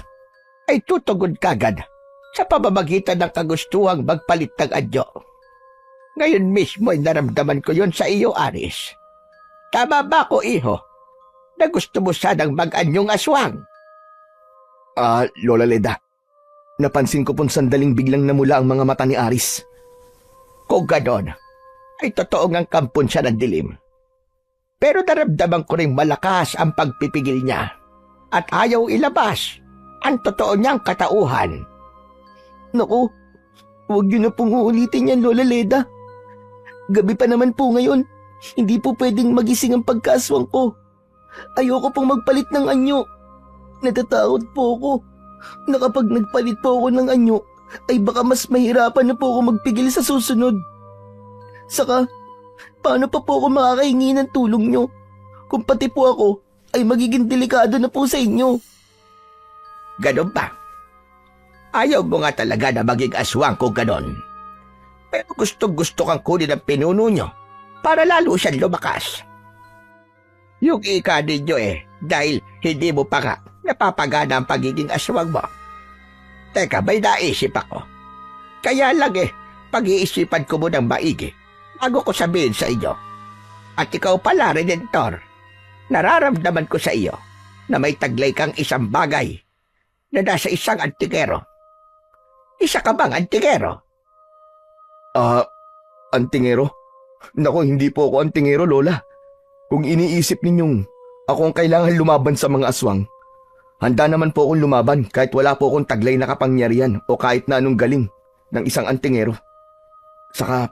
ay tutugon kagad sa pamamagitan ng kagustuhang magpalit ng anyo. Ngayon mismo ay naramdaman ko yon sa iyo, Aris. Tama ba ko, iho, na gusto mo sanang mag-anyong aswang? Lola Leda, napansin ko pong sandaling biglang namula ang mga mata ni Aris. Kung ganon, ay totoo ngang kampon siya ng dilim. Pero naramdaman ko rin malakas ang pagpipigil niya at ayaw ilabas ang totoo niyang katauhan. Naku, huwag niyo na pong uulitin yan, Lola Leda. Gabi pa naman po ngayon. Hindi po pwedeng magising ang pagkaaswang ko. Ayoko pong magpalit ng anyo. Natatakot po ako na kapag nagpalit po ako ng anyo, ay baka mas mahirapan na po ako magpigil sa susunod. Saka, paano pa po ako makakahingi ng tulong nyo kung pati po ako ay magiging delikado na po sa inyo? Ganon ba? Ayaw mo nga talaga na maging aswang kung ganon. Pero gustong-gusto kang kunin ang pinuno nyo para lalo siyang lumakas. Yung ika ninyo dahil hindi mo pa nga napapagana ang pagiging aswang mo. Teka, may naisip ako. Kaya lang pag-iisipan ko munang maigi bago ko sabihin sa inyo. At ikaw pala, Redentor, nararamdaman ko sa iyo na may taglay kang isang bagay na nasa isang antingero. Isa ka bang antingero? Antingero? Naku, hindi po ako antingero, Lola. Kung iniisip ninyong ako ang kailangan lumaban sa mga aswang, handa naman po akong lumaban kahit wala po akong taglay na kapangyarihan o kahit na anong galing ng isang antingero. Saka,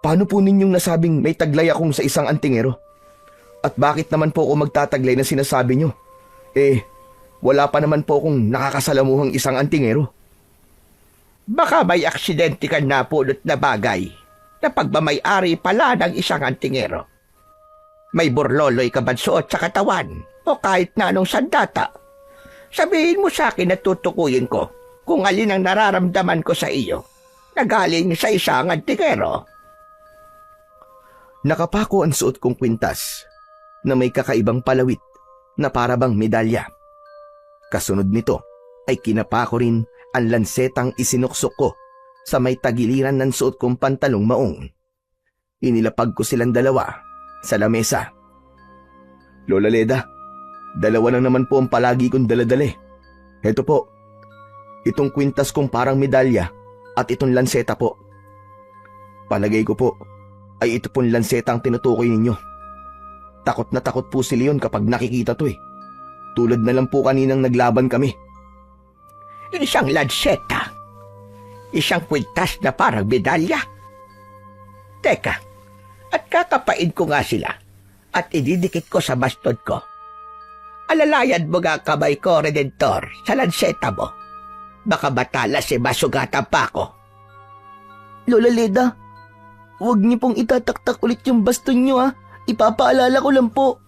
paano po ninyong nasabing may taglay akong sa isang antingero? At bakit naman po ako magtataglay na sinasabi nyo? Wala pa naman po akong nakakasalamuhang isang antingero. Baka may aksidente ka napulot na bagay na pagmamayari pala ng isang antingero. May burloloy ka ba suot sa katawan o kahit na anong sandata? Sabihin mo sa akin at tutukuyin ko kung alin ang nararamdaman ko sa iyo na galing sa isang antingero. Nakapako ang suot kong kwintas na may kakaibang palawit na parabang medalya. Kasunod nito ay kinapako rin ang lansetang isinuksok ko sa may tagiliran ng suot kong pantalong maong. Inilapag ko silang dalawa sa lamesa. Lola Leda, dalawa lang naman po ang palagi kong daladala. Heto po, itong kwintas kong parang medalya at itong lanseta po. Palagay ko po ay ito pong lanseta ang tinutukoy ninyo. Takot na takot po si Leon kapag nakikita to. Tulad na lang po kaninang naglaban kami. Isang lanseta. Isang kwintas na parang medalya. Teka, at kakapain ko nga sila at ididikit ko sa baston ko. Alalayan mo nga kamay ko, Redentor, sa lanseta mo. Baka matalas masugatan pa ako. Lola Leda, huwag niyo pong itataktak ulit yung baston niyo ha. Ipapaalala ko lang po.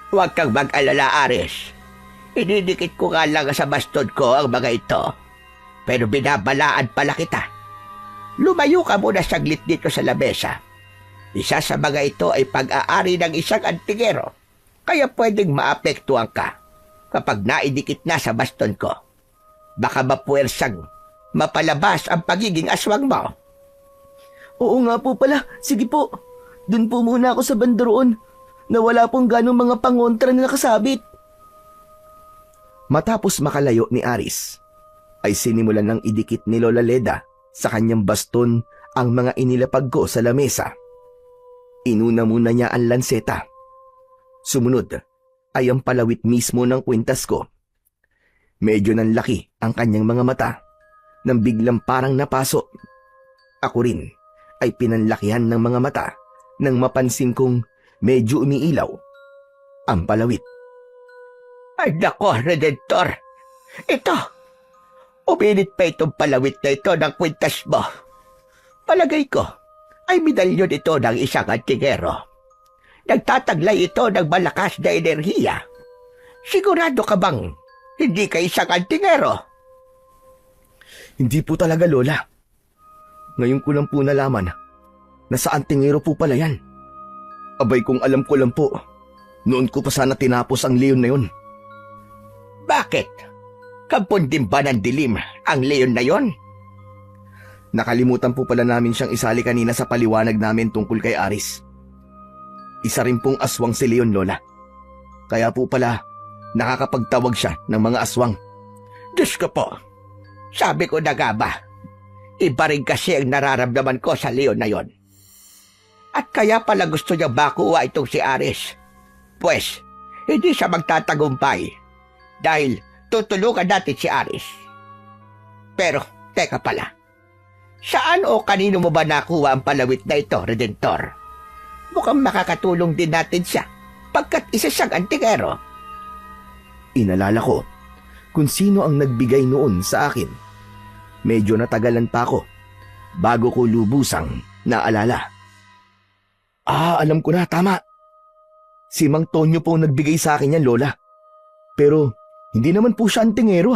Huwag kang mag-alala, Aris. Ididikit ko nga lang sa baston ko ang mga ito. Pero binabalaan pala kita. Lumayo ka muna saglit dito sa lamesa. Isa sa mga ito ay pag-aari ng isang antingero. Kaya pwedeng maapektuhan ka kapag naidikit na sa baston ko. Baka mapuwersang mapalabas ang pagiging aswang mo. Oo nga po pala. Sige po. Doon po muna ako sa bandaroon na wala pong ganong mga pangontra na nakasabit. Matapos makalayo ni Aris, ay sinimulan ng idikit ni Lola Leda sa kanyang baston ang mga inilapag ko sa lamesa. Inuna muna niya ang lanseta. Sumunod ay ang palawit mismo ng kwintas ko. Medyo nanlaki ang kanyang mga mata nang biglang parang napaso. Ako rin ay pinanlakihan ng mga mata nang mapansin kong medyo umiilaw ang palawit. Ay nako, Redentor. Ito. Uminit pa itong palawit na ito ng kwintas mo. Palagay ko ay medalyon ito ng isang antingero. nagtataglay ito ng malakas na enerhiya. Sigurado ka bang hindi ka isang antingero? Hindi po talaga, Lola. Ngayon ko lang po nalaman na sa antingero po pala yan. Abay kung alam ko lang po, noon ko pa sana tinapos ang leon na yun. Bakit? Kampon din ba ng dilim ang leon na yon? Nakalimutan po pala namin siyang isali kanina sa paliwanag namin tungkol kay Aris. Isa rin pong aswang si Leon, Lola. Kaya po pala, nakakapagtawag siya ng mga aswang. Diyos ko po, sabi ko na nga ba, iba rin kasi ang nararamdaman ko sa leon na yon. At kaya pala gusto niya makuha itong si Aris. Pues, hindi siya magtatagumpay dahil tutulungan natin si Aris. Pero, teka pala, saan o kanino mo ba nakuha ang palawit na ito, Redentor? Mukhang makakatulong din natin siya pagkat isa siyang antingero. Inalala ko kung sino ang nagbigay noon sa akin. Medyo natagalan pa ako bago ko lubusang naalala. Alam ko na, tama. Si Mang Tonyo po ang nagbigay sa akin yan, Lola. Pero hindi naman po siya antingero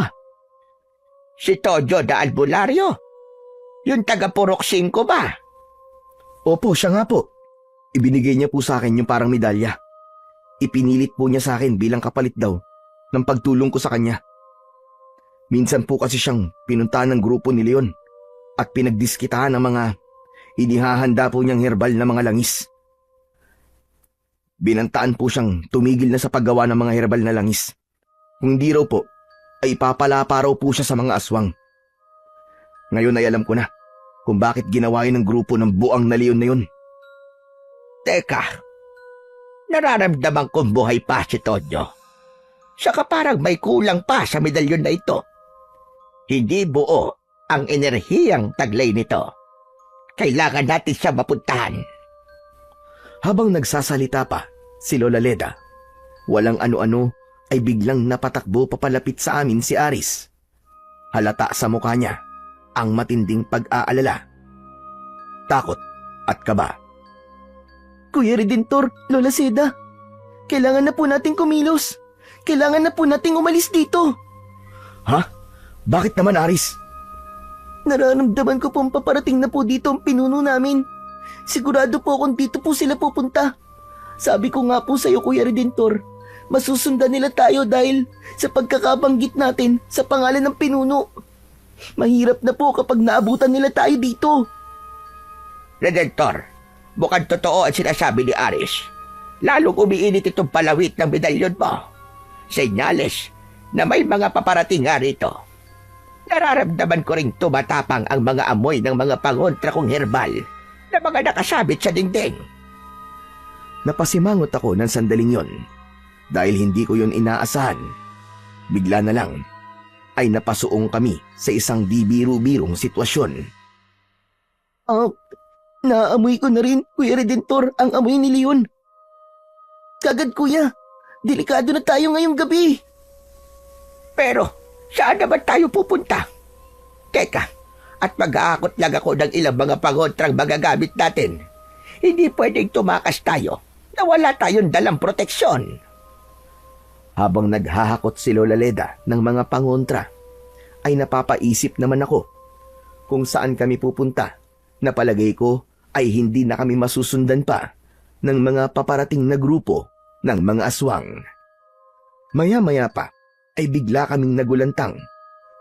Si Tojo da Albularyo? Yung taga Purok 5 ba? Opo, siya nga po. Ibinigay niya po sa akin yung parang medalya. Ipinilit po niya sa akin bilang kapalit daw ng pagtulong ko sa kanya. Minsan po kasi siyang pinuntahan ng grupo ni Leon at pinagdiskitahan ng mga inihahanda po niyang herbal na mga langis. Binantaan po siyang tumigil na sa paggawa ng mga herbal na langis. Kung hindi raw po, ay papalapa raw po siya sa mga aswang. Ngayon ay alam ko na kung bakit ginawa yun ng grupo ng buang na Leon na yun. Teka, nararamdaman kong buhay pa si Tonyo. Saka parang may kulang pa sa medalyon na ito. Hindi buo ang enerhiyang taglay nito. Kailangan natin siya mapuntahan. Habang nagsasalita pa si Lola Leda, walang ano-ano ay biglang napatakbo papalapit sa amin si Aris. Halata sa mukha niya ang matinding pag-aalala, takot at kaba. Kuya Redentor, Lola Seda, kailangan na po nating kumilos. Kailangan na po nating umalis dito. Ha? Bakit naman, Aris? Nararamdaman ko pong paparating na po dito ang pinuno namin. Sigurado po kung dito po sila pupunta. Sabi ko nga po sa iyo, Kuya Redentor, masusundan nila tayo dahil sa pagkakabanggit natin sa pangalan ng pinuno. Mahirap na po kapag naabutan nila tayo dito. Redentor, mukhang totoo ang sinasabi ni Aris. Lalong umiinit itong palawit ng medalyon mo. Senyales na may mga paparating nga rito. Nararamdaman ko ring tumatapang ang mga amoy ng mga pangontra kong herbal na mga nakasabit sa dingding. Napasimangot ako ng sandaling yon dahil hindi ko yon inaasahan. Bigla na lang ay napasuong kami sa isang di biro-birong sitwasyon. Naamoy ko na rin, Kuya Redentor, ang amoy ni Leon. Kagad, Kuya. Delikado na tayo ngayong gabi. Pero saan naman tayo pupunta? Teka, at mag-aakot lang ako ng ilang mga pangontrang magagamit natin. Hindi pwedeng tumakas tayo na wala tayong dalang proteksyon. Habang naghahakot si Lola Leda ng mga pangontra, ay napapaisip naman ako kung saan kami pupunta na palagay ko ay hindi na kami masusundan pa ng mga paparating na grupo ng mga aswang. Maya-maya pa ay bigla kaming nagulantang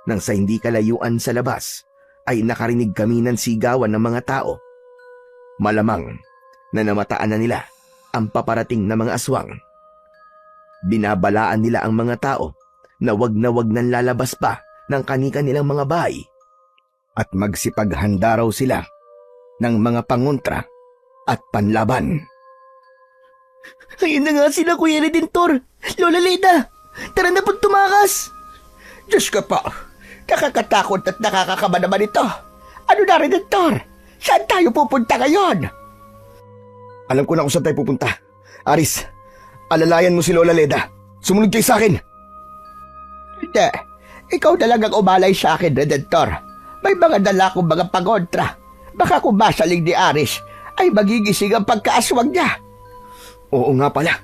nang sa hindi kalayuan sa labas ay nakarinig kami ng sigawan ng mga tao. Malamang na namataan na nila ang paparating na mga aswang. Binabalaan nila ang mga tao na wag nang lalabas pa ng kani-kanilang mga bahay at magsipaghanda raw sila ng mga pangontra at panlaban. Ayun na nga sila, Kuya Redentor. Lola Leda, tara na po tumakas. Diyos ko po, nakakatakot at nakakakaba naman ito. Ano na, Redentor? Saan tayo pupunta ngayon? Alam ko na kung saan tayo pupunta. Aris, alalayan mo si Lola Leda. Sumunod kayo sa akin. Hindi, ikaw na lang ang umalay sa akin, Redentor. May mga dala kong mga pangontra. Baka kung masaling ni Aris ay magigising ang pagkaaswang niya. Oo nga pala.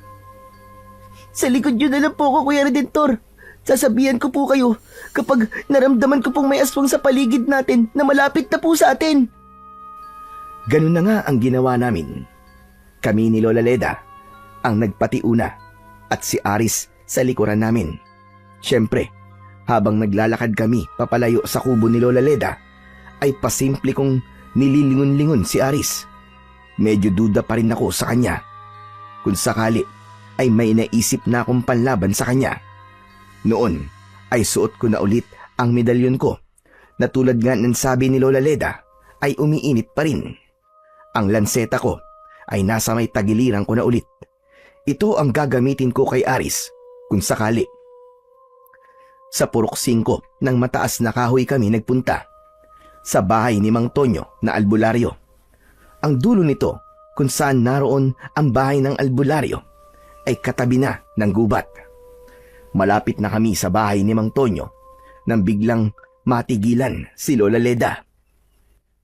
Sa likod nyo na lang po ako, Kuya Redentor. Sasabihan ko po kayo kapag naramdaman ko pong may aswang sa paligid natin na malapit na po sa atin. Ganun na nga ang ginawa namin. Kami ni Lola Leda ang nagpatiuna at si Aris sa likuran namin. Siyempre, habang naglalakad kami papalayo sa kubo ni Lola Leda, ay pasimple kong nililingon-lingon si Aris. Medyo duda pa rin ako sa kanya. Kung sakali ay may naisip na akong panlaban sa kanya. Noon ay suot ko na ulit ang medalyon ko na tulad nga ng sabi ni Lola Leda ay umiinit pa rin. Ang lanseta ko ay nasa may tagiliran ko na ulit. Ito ang gagamitin ko kay Aris kung sakali. Sa Purok 5 ng mataas na kahoy kami nagpunta. Sa bahay ni Mang Tonyo na albularyo. Ang dulo nito kung saan naroon ang bahay ng albularyo ay katabi na ng gubat. Malapit na kami sa bahay ni Mang Tonyo nang biglang matigilan si Lola Leda.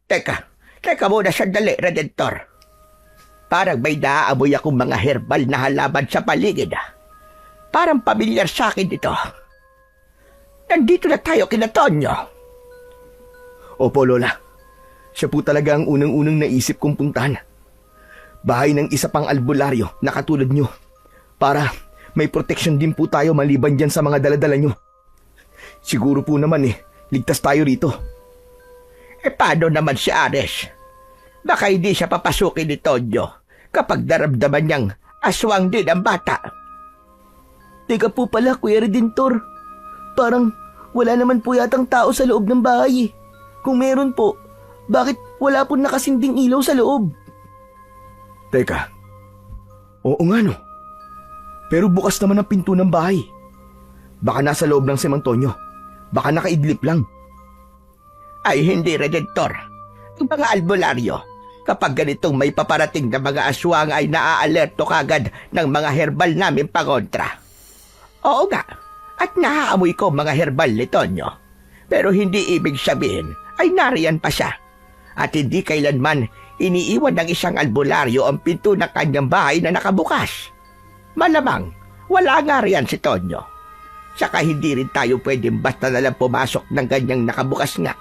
Teka muna sandali, Redentor. Parang may naaamoy akong mga herbal na halaman sa paligid. Parang pamilyar sa akin ito. Nandito na tayo kina Tonyo. Opo, Lola. Siya po talaga ang unang-unang naisip kong puntahan. Bahay ng isa pang albularyo na katulad nyo. Para may protection din po tayo maliban dyan sa mga daladala nyo. Siguro po naman ligtas tayo rito. Paano naman si Ares? Baka hindi siya papasukin ni Tonyo kapag naramdaman niyang aswang din ang bata. Teka po pala, Kuya Redentor. Parang wala naman po yatang tao sa loob ng bahay. Kung meron po, bakit wala po nakasinding ilaw sa loob? Teka. Oo nga no. Pero bukas naman ang pinto ng bahay. Baka nasa loob lang si Mang Tonyo. Baka nakaidlip lang. Ay hindi, Redentor. Ang mga albularyo, kapag ganitong may paparating na mga aswang ay naaalerto kagad ng mga herbal namin pangontra. Oo nga, at naaamoy ko mga herbal ni Tonyo. Pero hindi ibig sabihin ay nariyan pa siya. At hindi kailanman iniiwan ng isang albularyo ang pinto ng kanyang bahay na nakabukas. Malamang, wala nga riyan si Tonyo. Saka hindi rin tayo pwedeng basta nalang pumasok ng ganyang nakabukas nga.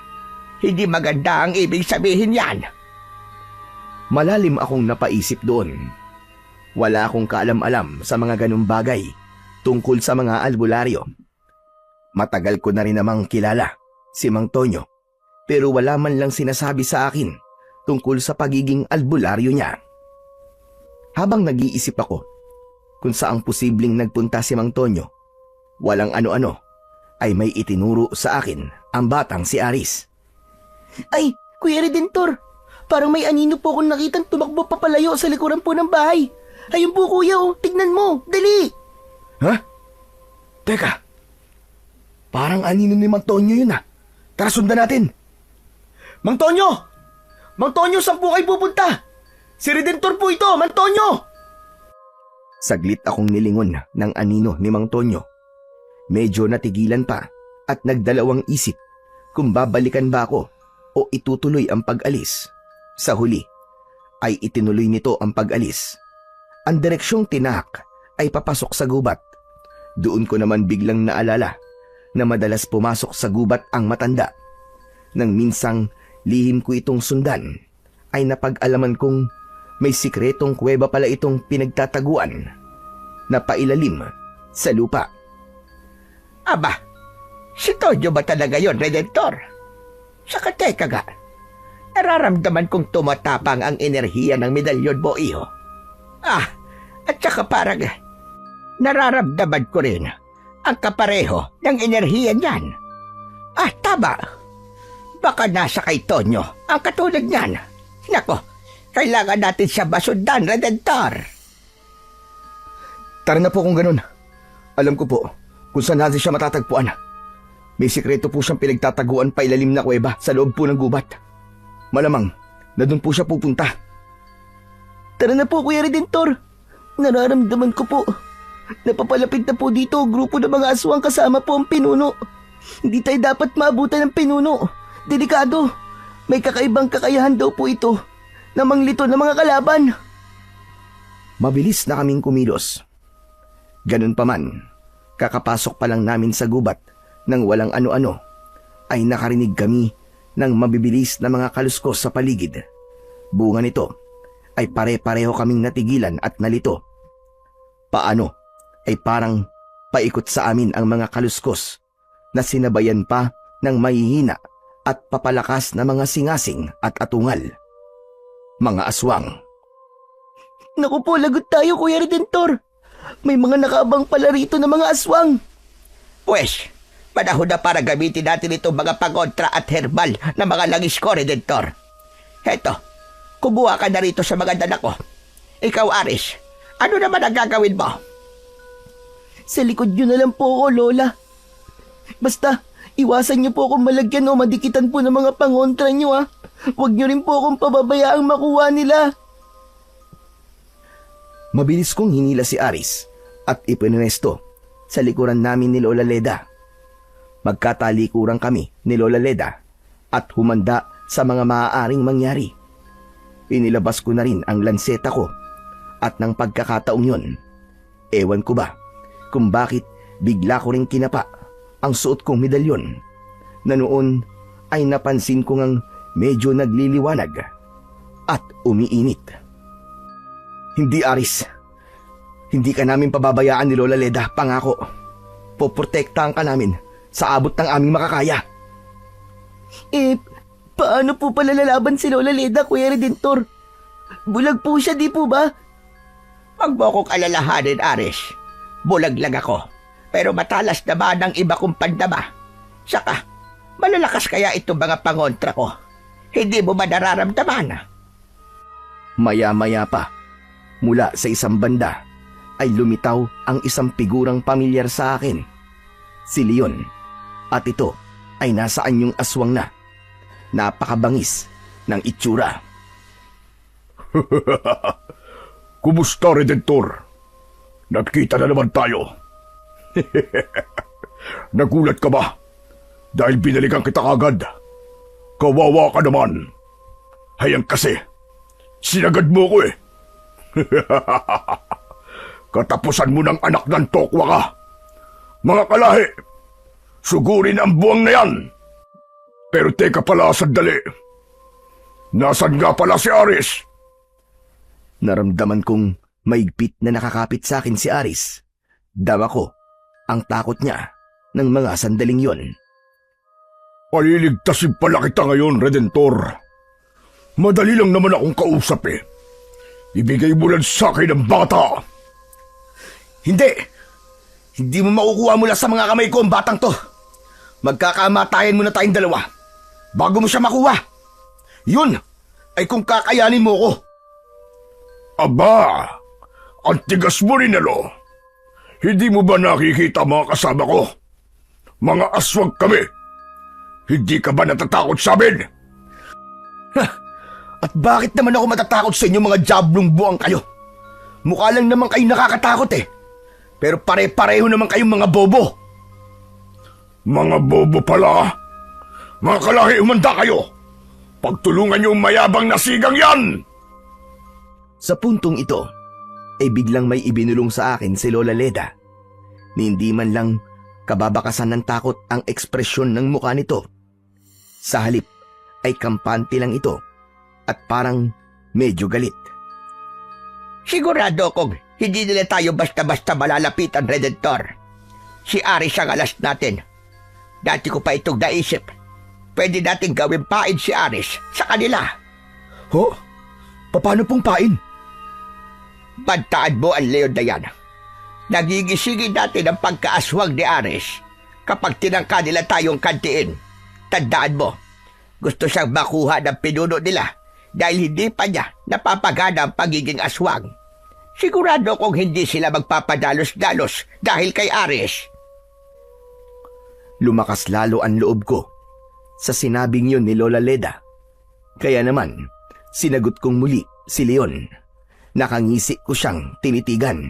Hindi maganda ang ibig sabihin yan. Malalim akong napaisip doon. Wala akong kaalam-alam sa mga ganung bagay tungkol sa mga albularyo. Matagal ko na rin namang kilala si Mang Tonyo, pero wala man lang sinasabi sa akin tungkol sa pagiging albularyo niya. Habang nag-iisip ako kung saang posibleng nagpunta si Mang Tonyo, walang ano-ano ay may itinuro sa akin ang batang si Aris. Ay, Kuya Redentor, parang may anino po akong nakitang tumakbo papalayo sa likuran po ng bahay. Ayun po, Kuya, tignan mo, dali! Ha? Teka, parang anino ni Mang Tonyo yun. Tara, sundan natin. Mang Tonyo! Mang Tonyo, saan po kayo pupunta? Si Redentor po ito, Mang Tonyo! Saglit akong nilingon ng anino ni Mang Tonyo. Medyo natigilan pa at nagdalawang isip kung babalikan ba ako o itutuloy ang pag-alis. Sa huli ay itinuloy nito ang pag-alis. Ang direksyong tinahak ay papasok sa gubat. Doon ko naman biglang naalala na madalas pumasok sa gubat ang matanda. Nang minsang lihim ko itong sundan, ay napag-alaman kong may sikretong kuweba pala itong pinagtataguan na pailalim sa lupa. Aba, si Tonyo ba talaga yon, Redentor? Saka teka ga, nararamdaman kong tumatapang ang enerhiya ng medalyon mo, iho. At saka parang nararamdaman ko rin ang kapareho ng enerhiya niyan. Tama. Baka nasa kay Tonyo ang katulad niyan. Nako, kailangan natin siya masundan, Redentor. Tara na po kung ganun. Alam ko po kung saan natin siya matatagpuan. May sikreto po siyang pinagtataguan pailalim na kuweba sa loob po ng gubat. Malamang na doon po siya pupunta. Tara na po, Kuya Redentor. Nararamdaman ko po. Napapalapit na po dito ang grupo ng mga aswang kasama po ang pinuno. Hindi tayo dapat maabutan ng pinuno. Delikado. May kakaibang kakayahan daw po ito na manglito ng mga kalaban. Mabilis na kaming kumilos. Ganun pa man, kakapasok pa lang namin sa gubat nang walang ano-ano, ay nakarinig kami ng mabibilis na mga kaluskos sa paligid. Bunga nito ay pare-pareho kaming natigilan at nalito. Paano ay parang paikot sa amin ang mga kaluskos na sinabayan pa ng mahihina at papalakas na mga singasing at atungal. Mga aswang. Naku po, lagot tayo, Kuya Redentor. May mga nakaabang pala rito na mga aswang. Pwes, panahon na para gamitin natin itong mga pangontra at herbal na mga langis ko, Redentor. Heto, kumuha ka na rito sa mga dala ko. Ikaw, Aris, ano naman ang gagawin mo? Sa likod nyo na lang po ako, Lola. Basta, iwasan nyo po akong malagyan o madikitan po ng mga pangontra nyo, ha. Huwag nyo rin po akong pababayaang makuha nila. Mabilis kong hinila si Aris at ipinwesto sa likuran namin ni Lola Leda. Magkatalikuran kami ni Lola Leda at humanda sa mga maaaring mangyari. Inilabas ko na rin ang lanseta ko at ng pagkakataong yon, ewan ko ba kung bakit bigla ko rin kinapa ang suot kong medalyon na noon ay napansin ko ngang medyo nagliliwanag at umiinit. Hindi, Aris. Hindi ka namin pababayaan ni Lola Leda, pangako. Poprotektahan ka namin sa abot ng aming makakaya. Paano po pala lalaban si Lola Leda, Kuya Redentor? Bulag po siya, di po ba? Huwag mo akong alalahanin, Aris. Bulag lang ako, pero matalas naman ang iba kong pandama. Saka, malalakas kaya itong mga pangontra ko. Hindi mo ba nararamdaman? Maya-maya pa, mula sa isang banda, ay lumitaw ang isang figurang pamilyar sa akin. Si Leon. At ito ay nasa anyong aswang na. Napakabangis ng itsura. Kumusta, Redentor? Nakita na naman tayo. Nagulat ka ba? Dahil binalikan kita kagad. Kawawa ka naman. Hayang kasi, sinagad mo ko eh. Katapusan mo ng anak ng tokwa ka. Mga kalahi, sugurin ang buwang na yan. Pero teka pala, sandali. Nasaan nga pala si Aris? Naramdaman kong maigpit na nakakapit sa akin si Aris. Dama ko ang takot niya ng mga sandaling yon. Paliligtasin pala kita ngayon, Redentor. Madali lang naman akong kausap eh. Ibigay mo lang sa akin ang bata. Hindi! Hindi mo makukuha mula sa mga kamay ko ang batang to. Magkakamatayan muna tayong dalawa bago mo siya makuha. Yun ay kung kakayanin mo ko. Aba, ang tigas mo rin, alo. Hindi mo ba nakikita mga kasama ko? Mga aswang kami. Hindi ka ba natatakot sa amin? At bakit naman ako matatakot sa inyo mga jablong buwang kayo? Mukha lang naman kayo nakakatakot eh. Pero pare-pareho naman kayong mga bobo. Mga bobo pala. Mga kalahi, umanda kayo. Pagtulungan niyo ang mayabang na sigang yan. Sa puntong ito, ay biglang may ibinulong sa akin si Lola Leda. Ni hindi man lang kababakasan ng takot ang ekspresyon ng mukha nito. Sa halip ay kampante lang ito at parang medyo galit. Sigurado kong hindi nila tayo basta-basta malalapitan, Redentor. Si Aris ang alas natin. Dati ko pa itong naisip. Pwede natin gawin pain si Aris sa kanila. Ho? Paano pong pain? Bantaan mo ang leon na yan. Nagigisingin natin ang pagkaaswang ni Aris kapag tinangka nila tayong kantiin. Tandaan mo, gusto siyang makuha ng pinuno nila dahil hindi pa niya napapagana ang pagiging aswang. Sigurado kong hindi sila magpapadalos-dalos dahil kay Aris. Lumakas lalo ang loob ko sa sinabing yun ni Lola Leda. Kaya naman, sinagot kong muli si Leon. Nakangisi ko siyang tinitigan.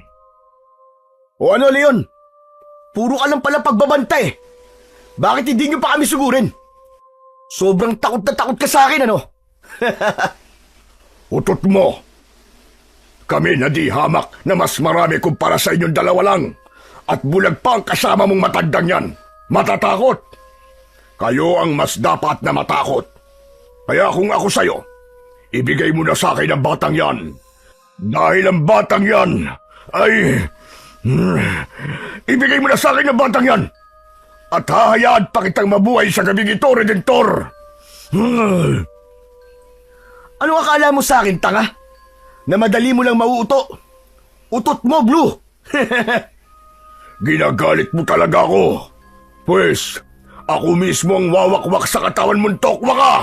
O ano, Leon? Puro ka lang pala pagbabantay. Bakit hindi niyo pa kami sugurin? Sobrang takot na takot ka sa akin, ano? Utot mo. Kami na di hamak na mas marami kumpara sa inyong dalawa lang. At bulag pa ang kasama mong matandang yan. Matatakot. Kayo ang mas dapat na matakot. Kaya kung ako sa'yo, ibigay mo na sa akin ang batang yan. Dahil ang batang yan ay... ibigay mo na sa akin ang batang yan. At hahayaan pa kitang mabuhay sa gabing ito, Redentor. Ano akala mo sa akin, tanga? Na madali mo lang mauuto? Utot mo, Blue! Ginagalit mo talaga ako. Pues, ako mismo ang wawakwak sa katawan mong tokwa ka.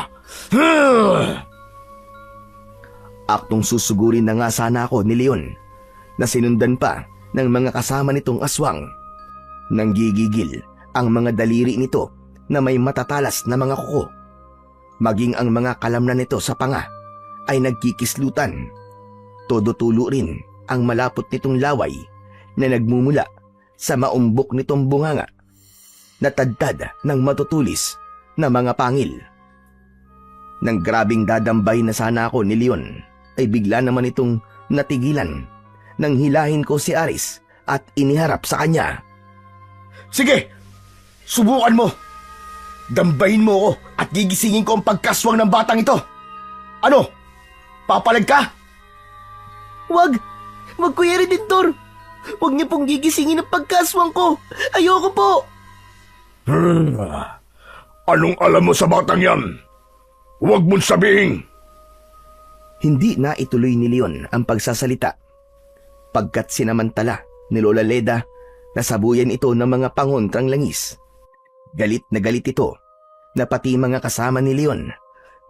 Aktong susugurin na nga sana ako ni Leon na sinundan pa ng mga kasama nitong aswang. Nanggigigil ang mga daliri nito na may matatalas na mga kuko. Maging ang mga kalamnan nito sa panga ay nagkikislutan. Todo tulo rin ang malapot nitong laway na nagmumula sa maumbok nitong bunganga, natadtad ng matutulis na mga pangil. Nang grabing dadambay na sana ako ni Leon, ay bigla naman itong natigilan nang hilahin ko si Aris at iniharap sa kanya. Sige, subukan mo. Dambahin mo ako at gigisingin ko ang pagkaswang ng batang ito. Ano? Papalag ka? Wag! Wag, Kuya Redentor! Huwag niyo pong gigisingin ang pagkaswang ko! Ayoko po! Anong alam mo sa batang yan? Huwag mong sabihin. Hindi na ituloy ni Leon ang pagsasalita. Pagkat sinamantala ni Lola Leda na sabuyan ito ng mga pangontrang langis. Galit na galit ito na pati mga kasama ni Leon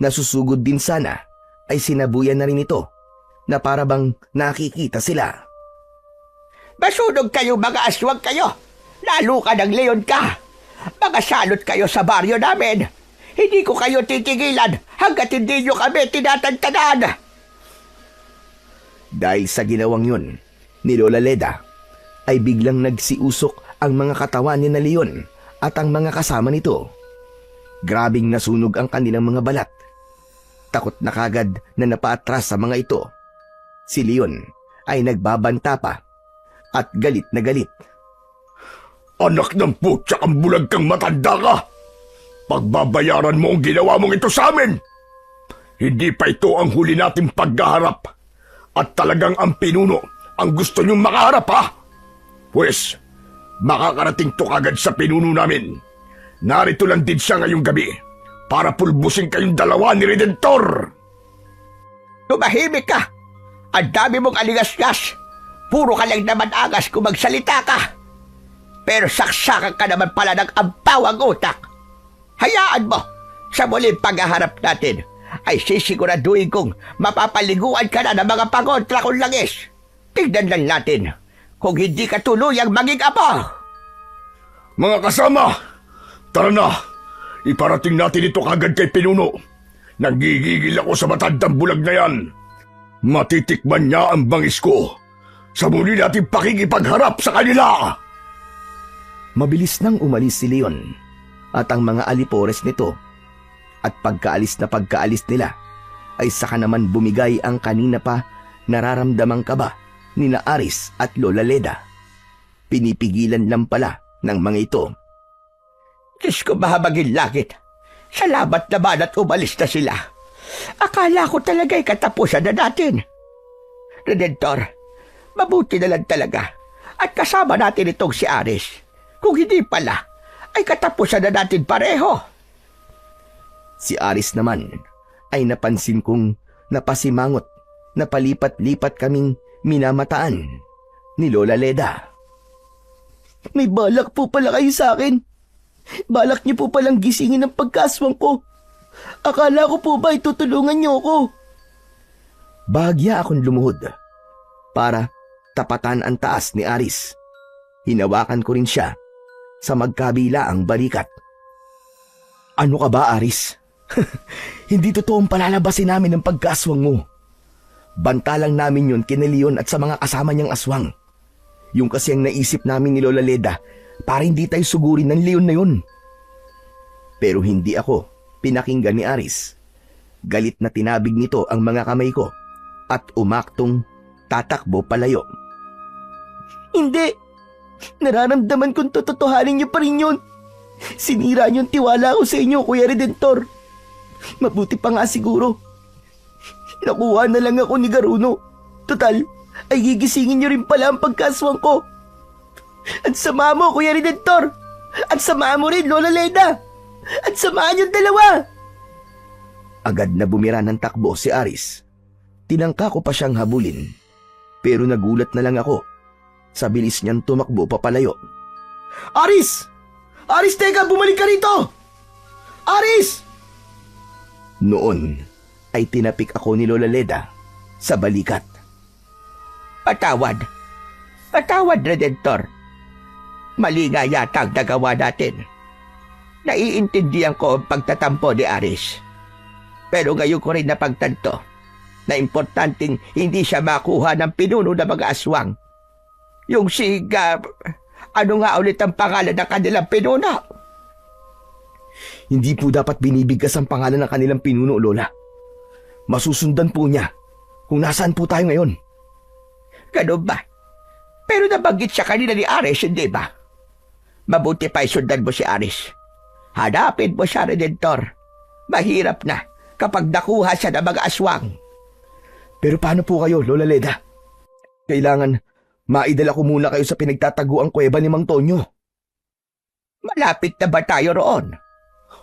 na susugod din sana ay sinabuyan na rin ito na para bang nakikita sila. Masunog kayo mga aswang kayo. Lalo ka ng leon ka. Mga salot kayo sa baryo namin. Hindi ko kayo titigilan hanggat hindi nyo kami tinatantanan. Dahil sa ginawang yun ni Lola Leda, ay biglang nagsiusok ang mga katawan ni na Leon at ang mga kasama nito. Grabing nasunog ang kanilang mga balat. Takot na kagad na napaatras sa mga ito. Si Leon ay nagbabanta pa at galit na galit. Anak ng putya kang bulag kang matanda ka. Pagbabayaran mo ang ginawa mong ito sa amin. Hindi pa ito ang huli nating pagkaharap. At talagang ang pinuno ang gusto niyong makaharap, ha? Pues, makakarating to kagad sa pinuno namin. Narito lang din siya ngayong gabi para pulbusin kayong dalawa ni Redentor. Tumahimik ka. Ang dami mong aligas-gas. Puro ka lang naman angas kung magsalita ka. Pero saksakan ka naman pala ng ampawang utak. Hayaan mo, sa muling paghaharap natin, ay sisiguraduhin kong mapapaliguan ka na ng mga pangontra kong langis. Tignan lang natin kung hindi ka tuluyang maging apo. Mga kasama, tara na. Iparating natin ito kagad kay pinuno. Nanggigigil ako sa matandang bulag na yan. Matitikman niya ang bangis ko. Sa muli natin pakikipagharap sa kanila. Mabilis nang umalis si Leon at ang mga alipores nito. At pagkaalis nila, ay saka naman bumigay ang kanina pa nararamdamang kaba ni na Aris at Lola Leda. Pinipigilan lang pala ng mga ito. Diyos ko mahabagin langit. Salamat naman at umalis na sila. Akala ko talaga'y katapusan na natin. Redentor, mabuti na lang talaga. At kasama natin itong si Aris. Kung hindi pala, ay katapusan na natin pareho. Si Aris naman ay napansin kong napasimangot na palipat-lipat kaming minamataan ni Lola Leda. May balak po pala kayo sa akin. Balak niyo po palang gisingin ang pagkaswang ko. Akala ko po ba itutulungan niyo ako? Bahagya akong lumuhod para tapatan ang taas ni Aris. Hinawakan ko rin siya sa magkabila ang balikat. Ano ka ba, Aris? Hindi totoong palalabasin namin ang pagkaswang mo. Banta lang namin yun kina Leon at sa mga kasama niyang aswang. Yung kasi ang naisip namin ni Lola Leda para hindi tayo sugurin ng Leon na yun. Pero hindi ako pinakinggan ni Aris. Galit na tinabig nito ang mga kamay ko at umaktong tatakbo palayo. Hindi! Nararamdaman kong tototohanin niyo pa rin yun. Sinira niyo ang tiwala ko sa inyo, Kuya Redentor. Mabuti pa nga siguro. Nakuha na lang ako ni Garuno. Total, ay gigisingin niyo rin pala ang pagkaswang ko. At sama mo, Kuya Redentor. At sama mo rin, Lola Leda. At samahan yung dalawa. Agad na bumira ng takbo si Aris. Tinangka ko pa siyang habulin. Pero nagulat na lang ako sa bilis niyang tumakbo papalayo. Aris! Aris, teka! Bumalik ka rito! Aris! Noon ay tinapik ako ni Lola Leda sa balikat. Patawad. Patawad, Redentor. Mali nga yata ang nagawa natin. Naiintindihan ko ang pagtatampo ni Aris. Pero ngayon ko rin napagtanto na importanteng hindi siya makuha ng pinuno ng mga aswang. Yung ano nga ulit ang pangalan ng kanilang pinuno? Hindi po dapat binibigkas ang pangalan ng kanilang pinuno, Lola. Masusundan po niya kung nasaan po tayo ngayon. Ganun ba? Pero nabanggit siya kanina ni Aris, hindi ba? Mabuti pa isundan mo si Aris. Hanapin mo siya, Redentor. Mahirap na kapag nakuha siya ng mga aswang. Pero paano po kayo, Lola Leda? Kailangan maidala ko muna kayo sa pinagtataguang kuweba ni Mang Tonyo. Malapit na ba tayo roon?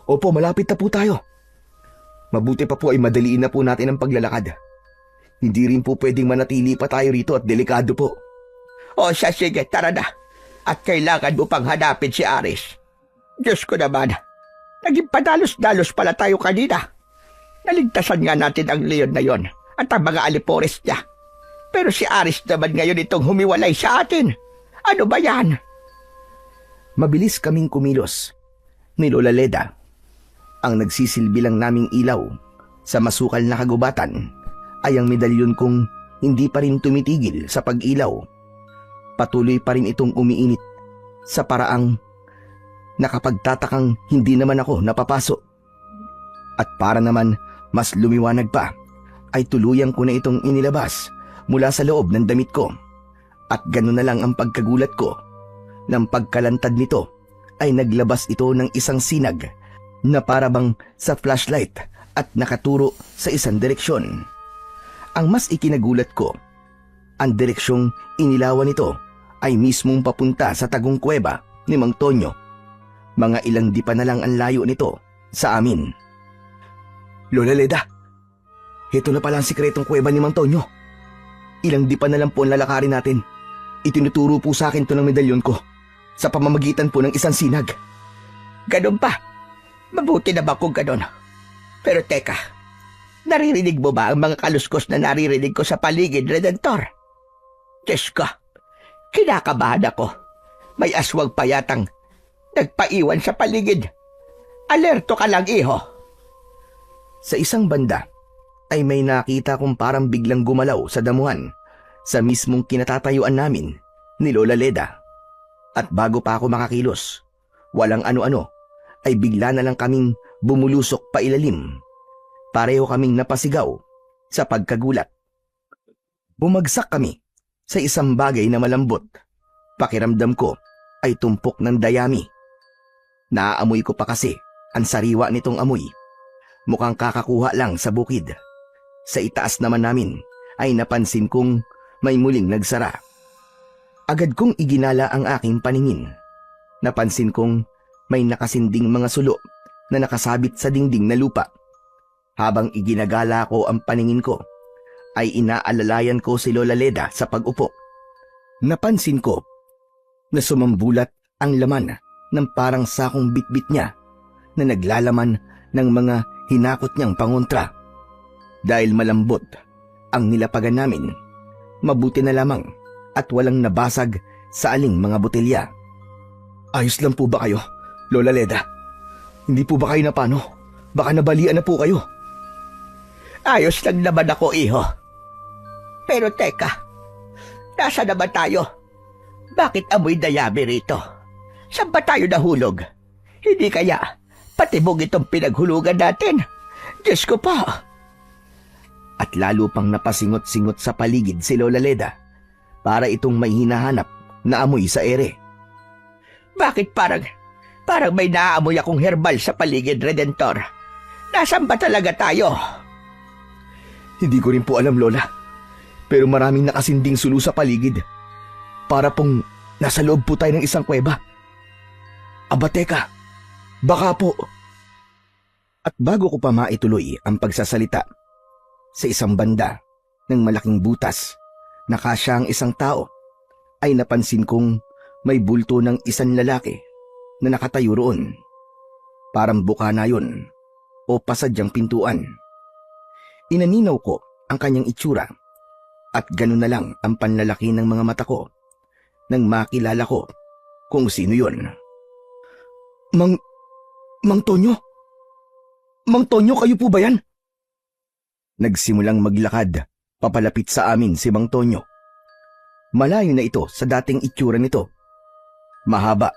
Opo, malapit na po tayo. Mabuti pa po ay madaliin na po natin ang paglalakad. Hindi rin po pwedeng manatili pa tayo rito at delikado po. O siya, sige, tara na. At kailangan mo pang hanapin si Aris. Diyos ko naman, naging padalos-dalos pala tayo kanina. Naligtasan nga natin ang leon na yon at ang mga alipores niya. Pero si Aris naman ngayon itong humiwalay sa atin. Ano ba yan? Mabilis kaming kumilos ni Lola Leda. Ang nagsisilbi lang naming ilaw sa masukal na kagubatan ay ang medalyon kong hindi pa rin tumitigil sa pag-ilaw. Patuloy pa rin itong umiinit sa paraang nakapagtatakang hindi naman ako napapaso. At para naman mas lumiwanag pa, ay tuluyang ko na itong inilabas mula sa loob ng damit ko. At gano'n na lang ang pagkagulat ko. Nang pagkalantad nito, ay naglabas ito ng isang sinag na parabang sa flashlight at nakaturo sa isang direksyon. Ang mas ikinagulat ko, ang direksyong inilawan nito ay mismong papunta sa tagong kuweba ni Mang Tonyo. Mga ilang di pa na lang ang layo nito sa amin. Lola Leda, ito na pala ang sikretong kuweba ni Mang Tonyo. Ilang di pa na lang po ang lalakarin natin. Itinuturo po sa akin to ng medalyon ko sa pamamagitan po ng isang sinag. Ganun pa. Mabuti na ba kung ganun? Pero teka, naririnig mo ba ang mga kaluskos na naririnig ko sa paligid, Redentor? Diyos ko, kinakabahan ako. May aswang pa yatang nagpaiwan sa paligid. Alerto ka lang, iho. Sa isang banda ay may nakita kong parang biglang gumalaw sa damuhan sa mismong kinatatayuan namin ni Lola Leda. At bago pa ako makakilos, walang ano-ano, ay bigla na lang kaming bumulusok pa ilalim. Pareho kaming napasigaw sa pagkagulat. Bumagsak kami sa isang bagay na malambot. Pakiramdam ko ay tumpok ng dayami. Naaamoy ko pa kasi ang sariwa nitong amoy. Mukhang kakakuha lang sa bukid. Sa itaas naman namin ay napansin kong may muling nagsara. Agad kong iginala ang aking paningin. Napansin kong may nakasinding mga sulo na nakasabit sa dingding na lupa. Habang iginagala ko ang paningin ko, ay inaalalayan ko si Lola Leda sa pag-upo. Napansin ko na sumambulat ang laman ng parang sakong bitbit niya na naglalaman ng mga hinakot niyang pangontra. Dahil malambot ang nilapagan namin, mabuti na lamang at walang nabasag sa aling mga botelya. Ayos lang po ba kayo, Lola Leda? Hindi po ba kayo napano? Baka nabalian na po kayo. Ayos lang naman ako, iho. Pero teka, nasa naman tayo? Bakit amoy dayami rito? Saan ba tayo nahulog? Hindi kaya patibog itong pinaghulugan natin? Diyos ko pa. At at lalo pang napasingot-singot sa paligid si Lola Leda para itong may hinahanap na amoy sa ere. Bakit parang may naaamoy akong herbal sa paligid, Redentor? Nasaan ba talaga tayo? Hindi ko rin po alam, Lola. Pero maraming nakasinding sulu sa paligid. Para pong nasa loob po tayo ng isang kuweba. Aba teka, baka po. At bago ko pa maituloy ang pagsasalita, sa isang banda ng malaking butas na kasya ang isang tao, ay napansin kong may bulto ng isang lalaki na nakatayo roon. Parang buka na yun o pasadyang pintuan. Inaninaw ko ang kanyang itsura at gano'n na lang ang panlalaki ng mga mata ko nang makilala ko kung sino yun. Mang Tonyo? Mang Tonyo, kayo po ba yan? Nagsimulang maglakad papalapit sa amin si Mang Tonyo. Malayo na ito sa dating itsura nito. Mahaba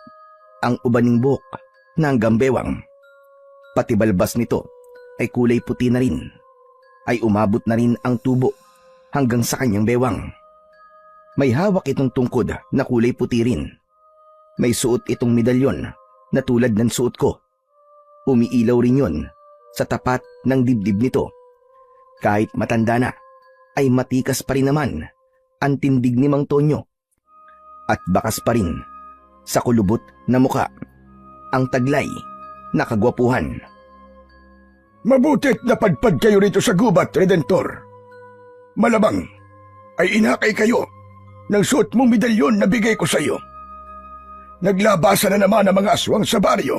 ang ubaning buhok na hanggang bewang. Pati balbas nito ay kulay puti na rin. Ay umabot na rin ang tubo hanggang sa kanyang bewang. May hawak itong tungkod na kulay puti rin. May suot itong medalyon na tulad ng suot ko. Umiilaw rin yon sa tapat ng dibdib nito. Kahit matanda na, ay matikas pa rin naman ang tindig ni Mang Tonyo. At bakas pa rin sa kulubot na muka ang taglay na kagwapuhan. Mabutit napadpad kayo rito sa gubat, Redentor. Malamang ay inakay kayo ng suot mong medalyon na bigay ko sa iyo. Naglabasa na naman ang mga aswang sa baryo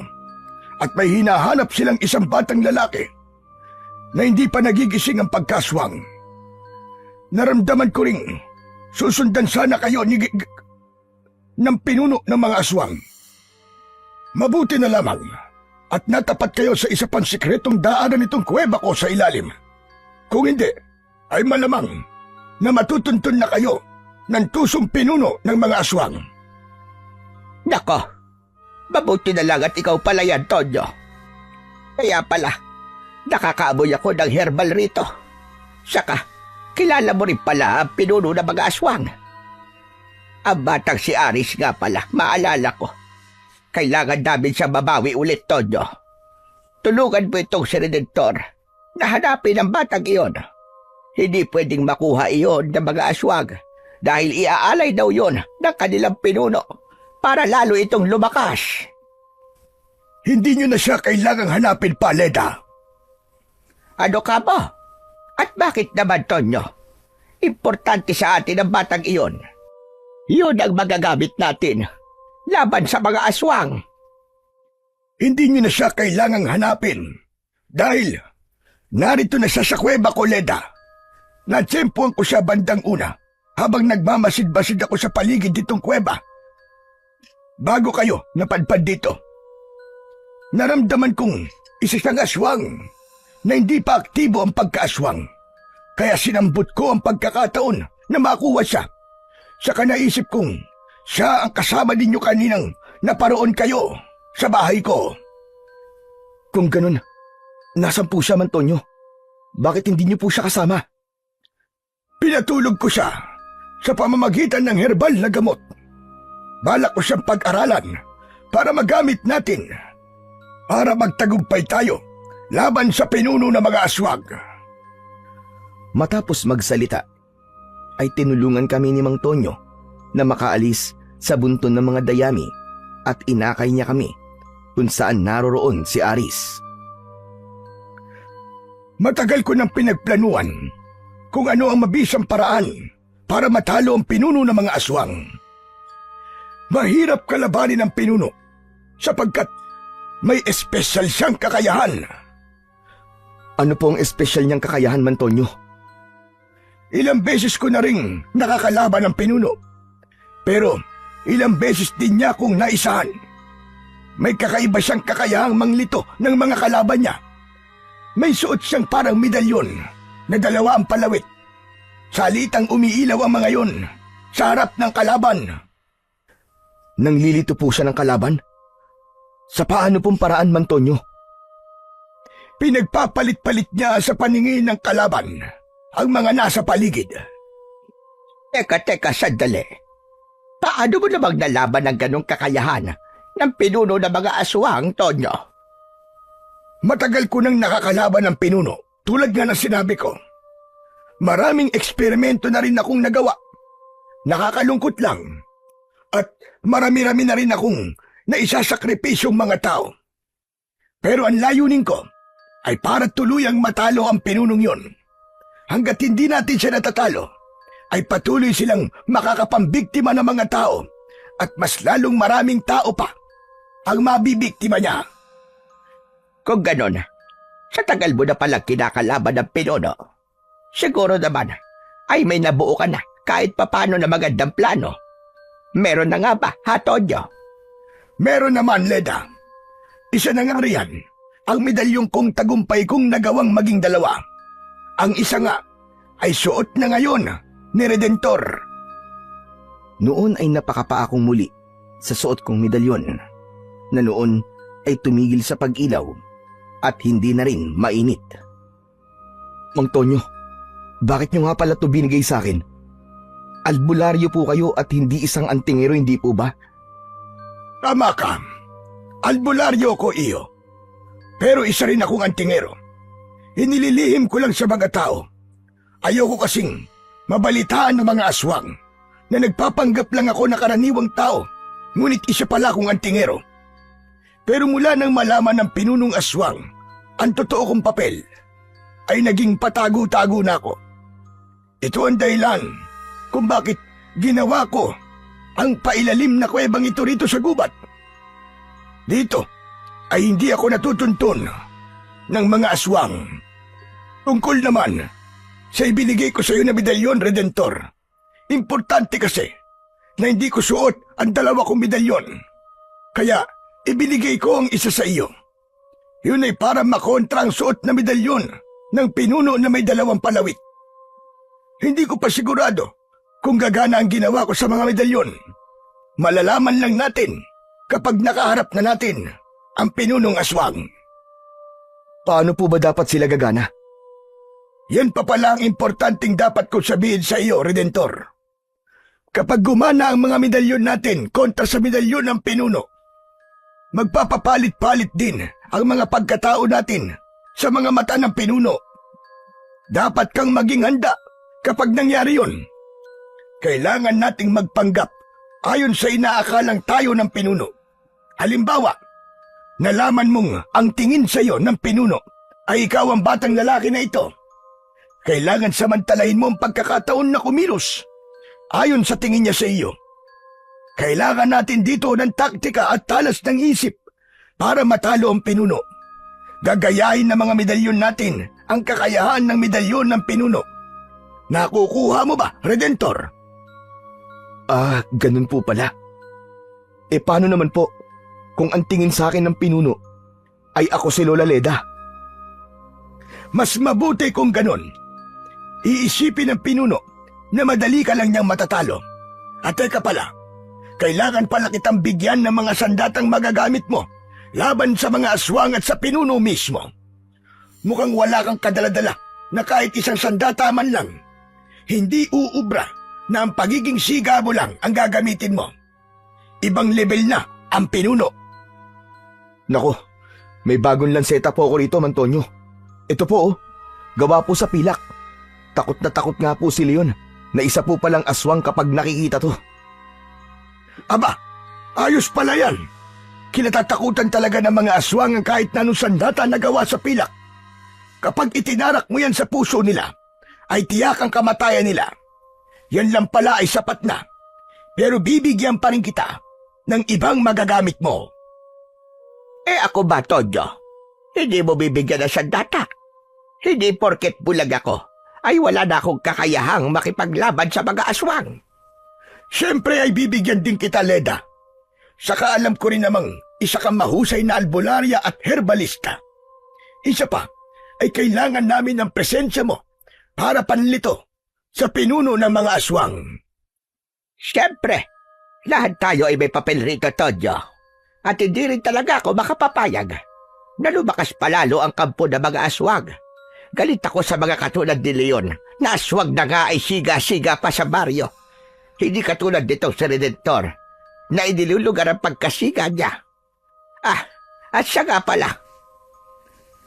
at may hinahanap silang isang batang lalaki na hindi pa nagigising ang pagkaswang. Naramdaman ko ring susundan sana kayo ng pinuno ng mga aswang. Mabuti na lamang at natapat kayo sa isa pang sikretong daanan nitong kuweba ko sa ilalim. Kung hindi, ay malamang na matutuntun na kayo ng tusong pinuno ng mga aswang. Nako, mabuti na lang at ikaw pala yan, Tonyo. Kaya pala, nakakaamoy ako ng herbal rito. Saka, kilala mo rin pala ang pinuno ng mga aswang. Ang batang si Aris nga pala, maalala ko. Kailangan namin siya mabawi ulit, Tonyo. Tulungan mo itong si Redentor na hanapin ang batang iyon. Hindi pwedeng makuha iyon ng mga aswang dahil iaalay daw yon ng kanilang pinuno para lalo itong lumakas. Hindi nyo na siya kailangang hanapin pa, Leda. Ano ka ba? At bakit naman, Tonyo? Importante sa atin ang batang iyon. Iyon ang magagamit natin laban sa mga aswang. Hindi nyo na siya kailangang hanapin dahil narito na siya sa kuweba ko, Leda. Natsempuan ko siya bandang una habang nagmamasid-basid ako sa paligid ditong kuweba. Bago kayo napadpad dito, naramdaman kong isa siyang aswang na hindi pa aktibo ang pagkaaswang. Kaya sinambot ko ang pagkakataon na makuha siya. Saka naisip kong siya ang kasama ninyo kaninang naparoon kayo sa bahay ko. Kung ganun, nasan po siya, Mang Tonyo? Bakit hindi niyo po siya kasama? Pinatulog ko siya sa pamamagitan ng herbal na gamot. Balak ko siyang pag-aralan para magamit natin para magtagumpay tayo laban sa pinuno ng mga aswag. Matapos magsalita, ay tinulungan kami ni Mang Tonyo na makaalis sa bunton ng mga dayami at inakay niya kami kung saan naroroon si Aris. Matagal ko nang pinagplanuan kung ano ang mabisang paraan para matalo ang pinuno ng mga aswang. Mahirap kalabanin ang pinuno sapagkat may espesyal siyang kakayahan. Ano po ang espesyal niyang kakayahan, Mang Tonyo? Ilang beses ko na ring nakakalaban ang pinuno. Pero ilang beses din niya akong naisahan. May kakaiba siyang kakayahang manglito ng mga kalaban niya. May suot siyang parang medalyon na dalawa ang palawit. Salitang umiilaw ang mga yon sa harap ng kalaban. Nanglilito po siya ng kalaban? Sa paano pong paraan, Mang Tonyo? Pinagpapalit-palit niya sa paningin ng kalaban ang mga nasa paligid. Teka, sandali. Paano mo namang nalaman ng ganong kakayahan ng pinuno ng mga aswang, Tonyo? Matagal ko nang nakakalaban ng pinuno, tulad nga ng sinabi ko. Maraming eksperimento na rin akong nagawa. Nakakalungkot lang. At marami-rami na rin akong naisasakripisyong mga tao. Pero ang layunin ko ay para tuluyang matalo ang pinunong yon. Hanggat hindi natin siya natatalo, ay patuloy silang makakapambiktima ng mga tao at mas lalong maraming tao pa ang mabibiktima niya. Kung ganon, sa tagal mo na palang kinakalaban ng pinuno, siguro naman ay may nabuo ka na kahit papano na magandang plano. Meron na nga ba, ha, Tonyo? Meron naman, Leda. Isa na nga riyan ang medalyong kong tagumpay kong nagawang maging dalawa. Ang isa nga ay suot na ngayon ni Redentor. Noon ay napakapa akong muli sa suot kong medalyon na noon ay tumigil sa pag-ilaw at hindi na rin mainit. Mang Tonyo, bakit nyo nga pala ito binigay sa akin? Albularyo po kayo at hindi isang antingero, hindi po ba? Tama ka. Albularyo ko iyo. Pero isa rin akong antingero. Inililihim ko lang sa mga tao. Ayoko kasing mabalitaan ng mga aswang na nagpapanggap lang ako na karaniwang tao, ngunit isa pala akong antingero. Pero mula nang malaman ng pinunong aswang ang totoo kong papel, ay naging patago-tago na ako. Ito ang dahilan kung bakit ginawa ko ang pailalim na kuwebang ito rito sa gubat. Dito ay hindi ako natutuntun ng mga aswang. Tungkol naman sa ibinigay ko sa iyo na medalyon, Redentor. Importante kasi na hindi ko suot ang dalawa kong medalyon. Kaya ibinigay ko ang isa sa iyo. Yun ay para makontra ang suot na medalyon ng pinuno na may dalawang palawik. Hindi ko pa sigurado kung gagana ang ginawa ko sa mga medalyon. Malalaman lang natin kapag nakaharap na natin ang pinunong aswang. Paano po ba dapat sila gagana? Yan pa pala ang importanteng dapat ko sabihin sa iyo, Redentor. Kapag gumana ang mga medalyon natin kontra sa medalyon ng pinuno, magpapapalit-palit din ang mga pagkatao natin sa mga mata ng pinuno. Dapat kang maging handa kapag nangyari yon. Kailangan nating magpanggap ayon sa inaakalang tayo ng pinuno. Halimbawa, nalaman mong ang tingin sa iyo ng pinuno ay ikaw ang batang lalaki na ito. Kailangan samantalahin mo ang pagkakataon na kumilos ayon sa tingin niya sa iyo. Kailangan natin dito ng taktika at talas ng isip para matalo ang pinuno. Gagayahin ng mga medalyon natin ang kakayahan ng medalyon ng pinuno. Nakukuha mo ba, Redentor? Ganun po pala. Paano naman po kung ang tingin sa akin ng pinuno ay ako si Lola Leda? Mas mabuti kung ganun. Iisipin ng pinuno na madali ka lang niyang matatalo. At teka pala, kailangan pala kitang bigyan ng mga sandatang magagamit mo laban sa mga aswang at sa pinuno mismo. Mukhang wala kang kadaladala na kahit isang sandata man lang. Hindi uubra na ang pagiging siga mo lang ang gagamitin mo. Ibang level na ang pinuno. Nako, may bagong lanseta po ako rito, Mantonyo. Ito po, gawa po sa pilak. Takot na takot nga po si Leon na isa po palang aswang kapag nakikita to. Aba, ayos pala yan. Kinatatakutan talaga ng mga aswang ang kahit na anong sandata na gawa sa pilak. Kapag itinarak mo yan sa puso nila, ay tiyak ang kamatayan nila. Yan lang pala ay sapat na. Pero bibigyan pa rin kita ng ibang magagamit mo. Ako ba, Tonyo? Hindi mo bibigyan ng sandata. Hindi porket bulag ako, ay wala na akong kakayahang makipaglaban sa mga aswang. Siyempre ay bibigyan din kita, Leda. Saka alam ko rin namang isa kang mahusay na albularya at herbalista. Isa pa, ay kailangan namin ng presensya mo para panlito sa pinuno ng mga aswang. Siyempre, lahat tayo ay may papel rito, Tonyo. At hindi rin talaga ako makapapayag na lumakas palalo ang kampo ng mga aswang. Galit ako sa mga katulad ni Leon Naswag na nga ay siga-siga pa sa baryo. Hindi katulad nitong si Redentor na inilulugar ang pagkasiga niya. At siya nga pala.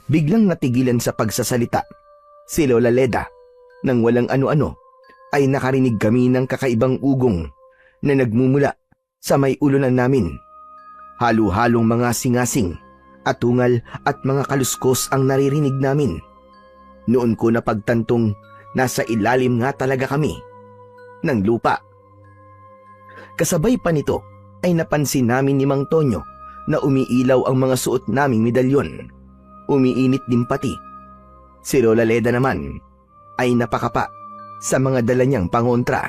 Biglang natigilan sa pagsasalita si Lola Leda. Nang walang ano-ano ay nakarinig kami ng kakaibang ugong na nagmumula sa may ulunan namin. Halo-halong mga singasing, atungal at mga kaluskos ang naririnig namin. Noon ko napagtantong nasa ilalim nga talaga kami ng lupa. Kasabay pa nito ay napansin namin ni Mang Tonyo na umiilaw ang mga suot naming medalyon. Umiinit din pati. Si Lola Leda naman ay napakapa sa mga dala niyang pangontra.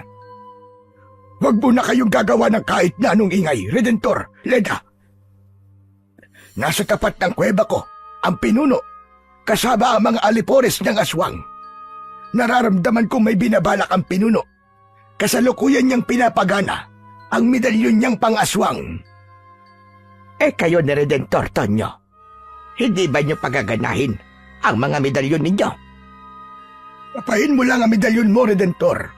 Huwag mo na kayong gagawa ng kahit na anong ingay, Redentor, Leda. Nasa tapat ng kuweba ko, ang pinuno, kasama ang mga alipores ng aswang. Nararamdaman kong may binabalak ang pinuno. Kasalukuyan niyang pinapagana ang medalyon niyang pang-aswang. Kayo ni Redentor, Tonyo. Hindi ba niyo pagaganahin ang mga medalyon ninyo? Papahin mo lang ang medalyon mo, Redentor.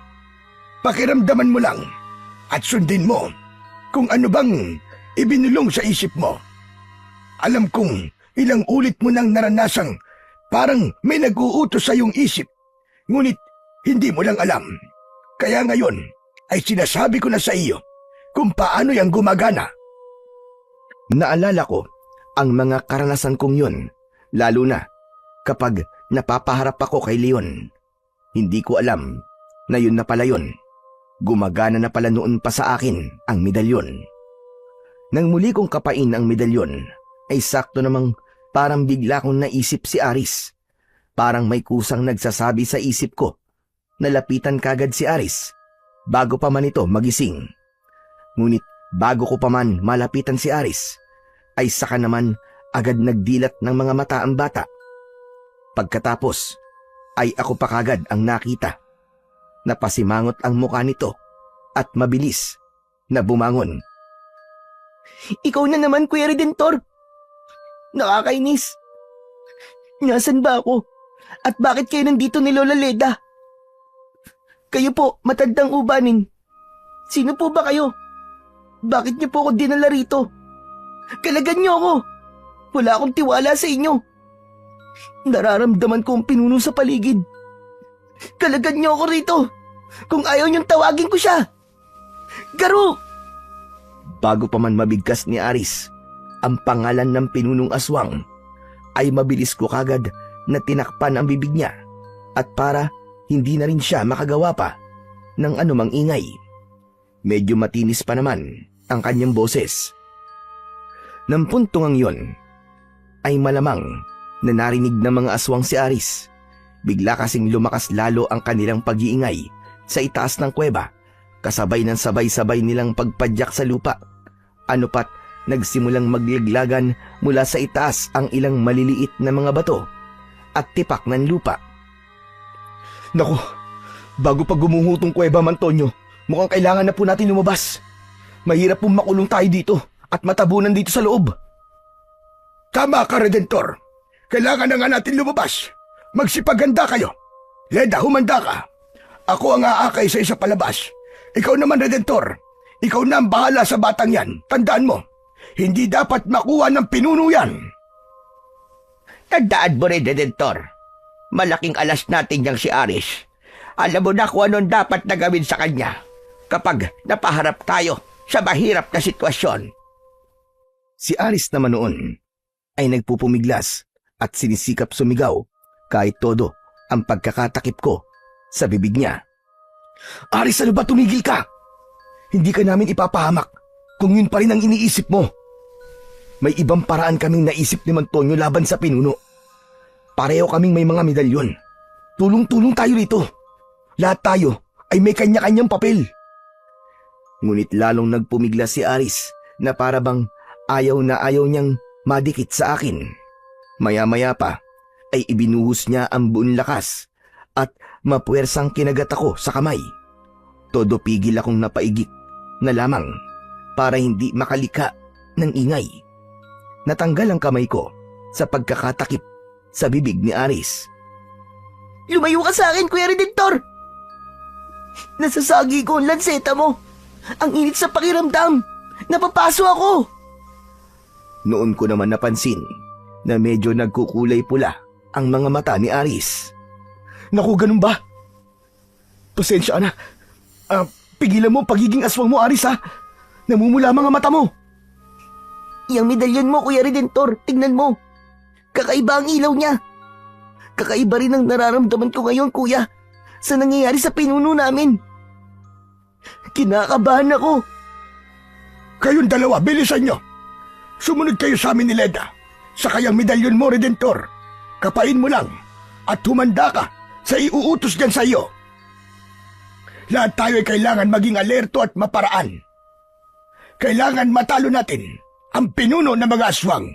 Pakiramdaman mo lang at sundin mo kung ano bang ibinulong sa isip mo. Alam kong ilang ulit mo nang naranasang parang may nag-uutos sa iyong isip, ngunit hindi mo lang alam. Kaya ngayon ay sinasabi ko na sa iyo kung paano yan gumagana. Naalala ko ang mga karanasan kong yun, lalo na kapag napapaharap ako kay Leon. Hindi ko alam na yun na pala yun. Gumagana na pala noon pa sa akin ang medalyon. Nang muli kong kapain ang medalyon, ay sakto namang parang bigla kong naisip si Aris. Parang may kusang nagsasabi sa isip ko. Nalapitan kagad si Aris bago pa man ito magising. Ngunit bago ko pa man malapitan si Aris, ay saka naman agad nagdilat ng mga mata ang bata. Pagkatapos, ay ako pa kagad ang nakita. Napasimangot ang mukha nito at mabilis na bumangon. Ikaw na naman, Kuya Redentor. Nakakainis. Nasaan ba ako? At bakit kayo nandito ni Lola Leda? Kayo po, matandang ubanin. Sino po ba kayo? Bakit niyo po ako dinala rito? Kalagan niyo ako. Wala akong tiwala sa inyo. Nararamdaman ko ang pinuno sa paligid. Kalagan niyo ako rito. Kung ayaw niyong tawagin ko siya. Garo! Bago pa man mabigkas ni Aris ang pangalan ng pinunong aswang, ay mabilis ko kagad na tinakpan ang bibig niya at para hindi na rin siya makagawa pa ng anumang ingay. Medyo matinis pa naman ang kanyang boses. Nang puntong ang yon, ay malamang na narinig ng mga aswang si Aris. Bigla kasing lumakas lalo ang kanilang pag-iingay sa itaas ng kuweba, kasabay ng sabay-sabay nilang pagpadyak sa lupa. Ano pat, nagsimulang maglaglagan mula sa itaas ang ilang maliliit na mga bato at tipak ng lupa. Naku, bago pa gumuho tong kuweba, Mantonyo, mukhang kailangan na po natin lumabas. Mahirap pong makulong tayo dito at matabunan dito sa loob. Tama ka, Redentor. Kailangan na nga natin lumabas. Magsipaganda kayo. Leda, humanda ka. Ako ang aakay sa isa palabas. Ikaw naman, Redentor. Ikaw na ang bahala sa batang yan. Tandaan mo, hindi dapat makuha ng pinuno yan. Tandaan mo rin, Redentor. Malaking alas natin yang si Aris. Alam mo na kung anong dapat na gawin sa kanya kapag napaharap tayo sa mahirap na sitwasyon. Si Aris naman noon ay nagpupumiglas at sinisikap sumigaw kahit todo ang pagkakatakip ko sa bibig niya. Aris, ano ba, tumigil ka? Hindi ka namin ipapahamak kung yun pa rin ang iniisip mo. May ibang paraan kaming naisip ni Mantonyo laban sa pinuno. Pareho kaming may mga medalyon. Tulong-tulong tayo rito. Lahat tayo ay may kanya-kanyang papel. Ngunit lalong nagpumiglas si Aris na para bang ayaw na ayaw niyang madikit sa akin. Maya-maya pa ay ibinuhos niya ang buong lakas at mapuwersang kinagat ako sa kamay. Todo pigil akong napaigik na lamang para hindi makalika ng ingay. Natanggal ang kamay ko sa pagkakatakip sa bibig ni Aris. Lumayo ka sa akin, Kuya Redentor! Nasasagi ko ang lanseta mo. Ang init sa pakiramdam. Napapaso ako. Noon ko naman napansin na medyo nagkukulay pula ang mga mata ni Aris. Naku, ganun ba? Pasensya na. Pigilan mo ang pagiging aswang mo, Aris, ha? Namumula mga mata mo. Yang medalyon mo, Kuya Redentor, tignan mo. Kakaiba ang ilaw niya. Kakaiba rin ang nararamdaman ko ngayon, Kuya, sa nangyayari sa pinuno namin. Kinakabahan ako. Kayong dalawa, bilisan nyo. Sumunod kayo sa amin ni Leda. Sa kayang medalyon mo, Redentor. Kapain mo lang at humanda ka sa iuutos dyan sa iyo. Lahat tayo ay kailangan maging alerto at maparaan. Kailangan matalo natin ang pinuno ng mga aswang.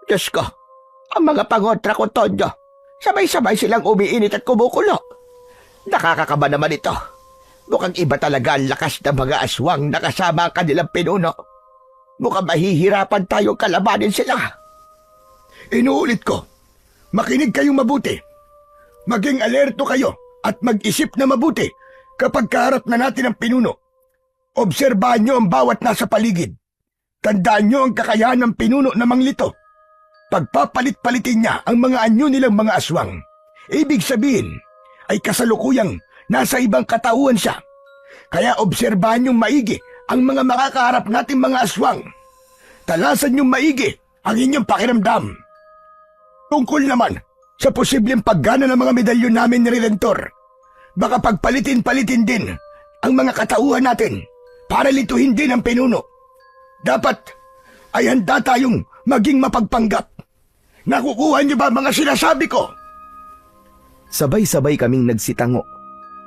Diyos ko, ang mga pangontra ko, Tonyo, sabay-sabay silang umiinit at kumukulo. Nakakakaba naman ito. Mukhang iba talaga ang lakas ng mga aswang na kasama ang kanilang pinuno. Mukhang mahihirapan tayong kalabanin sila. Inuulit ko, makinig kayong mabuti. Maging alerto kayo at mag-isip na mabuti kapag kaharap na natin ang pinuno. Obserbahan nyo ang bawat nasa paligid. Tandaan nyo ang kakayahan ng pinuno na manglito. Pagpapalit-palitin niya ang mga anyo nilang mga aswang. Ibig sabihin ay kasalukuyang nasa ibang katauhan siya. Kaya obserbahan niyong maigi ang mga makakaharap nating mga aswang. Talasan niyong maigi ang inyong pakiramdam. Tungkol naman sa posibleng paggana ng mga medalyon namin ni Redentor, baka pagpalitin-palitin din ang mga katauhan natin para lituhin din ang pinuno. Dapat ay handa tayong maging mapagpanggap. Nakukuha niyo ba mga sinasabi ko? Sabay-sabay kaming nagsitango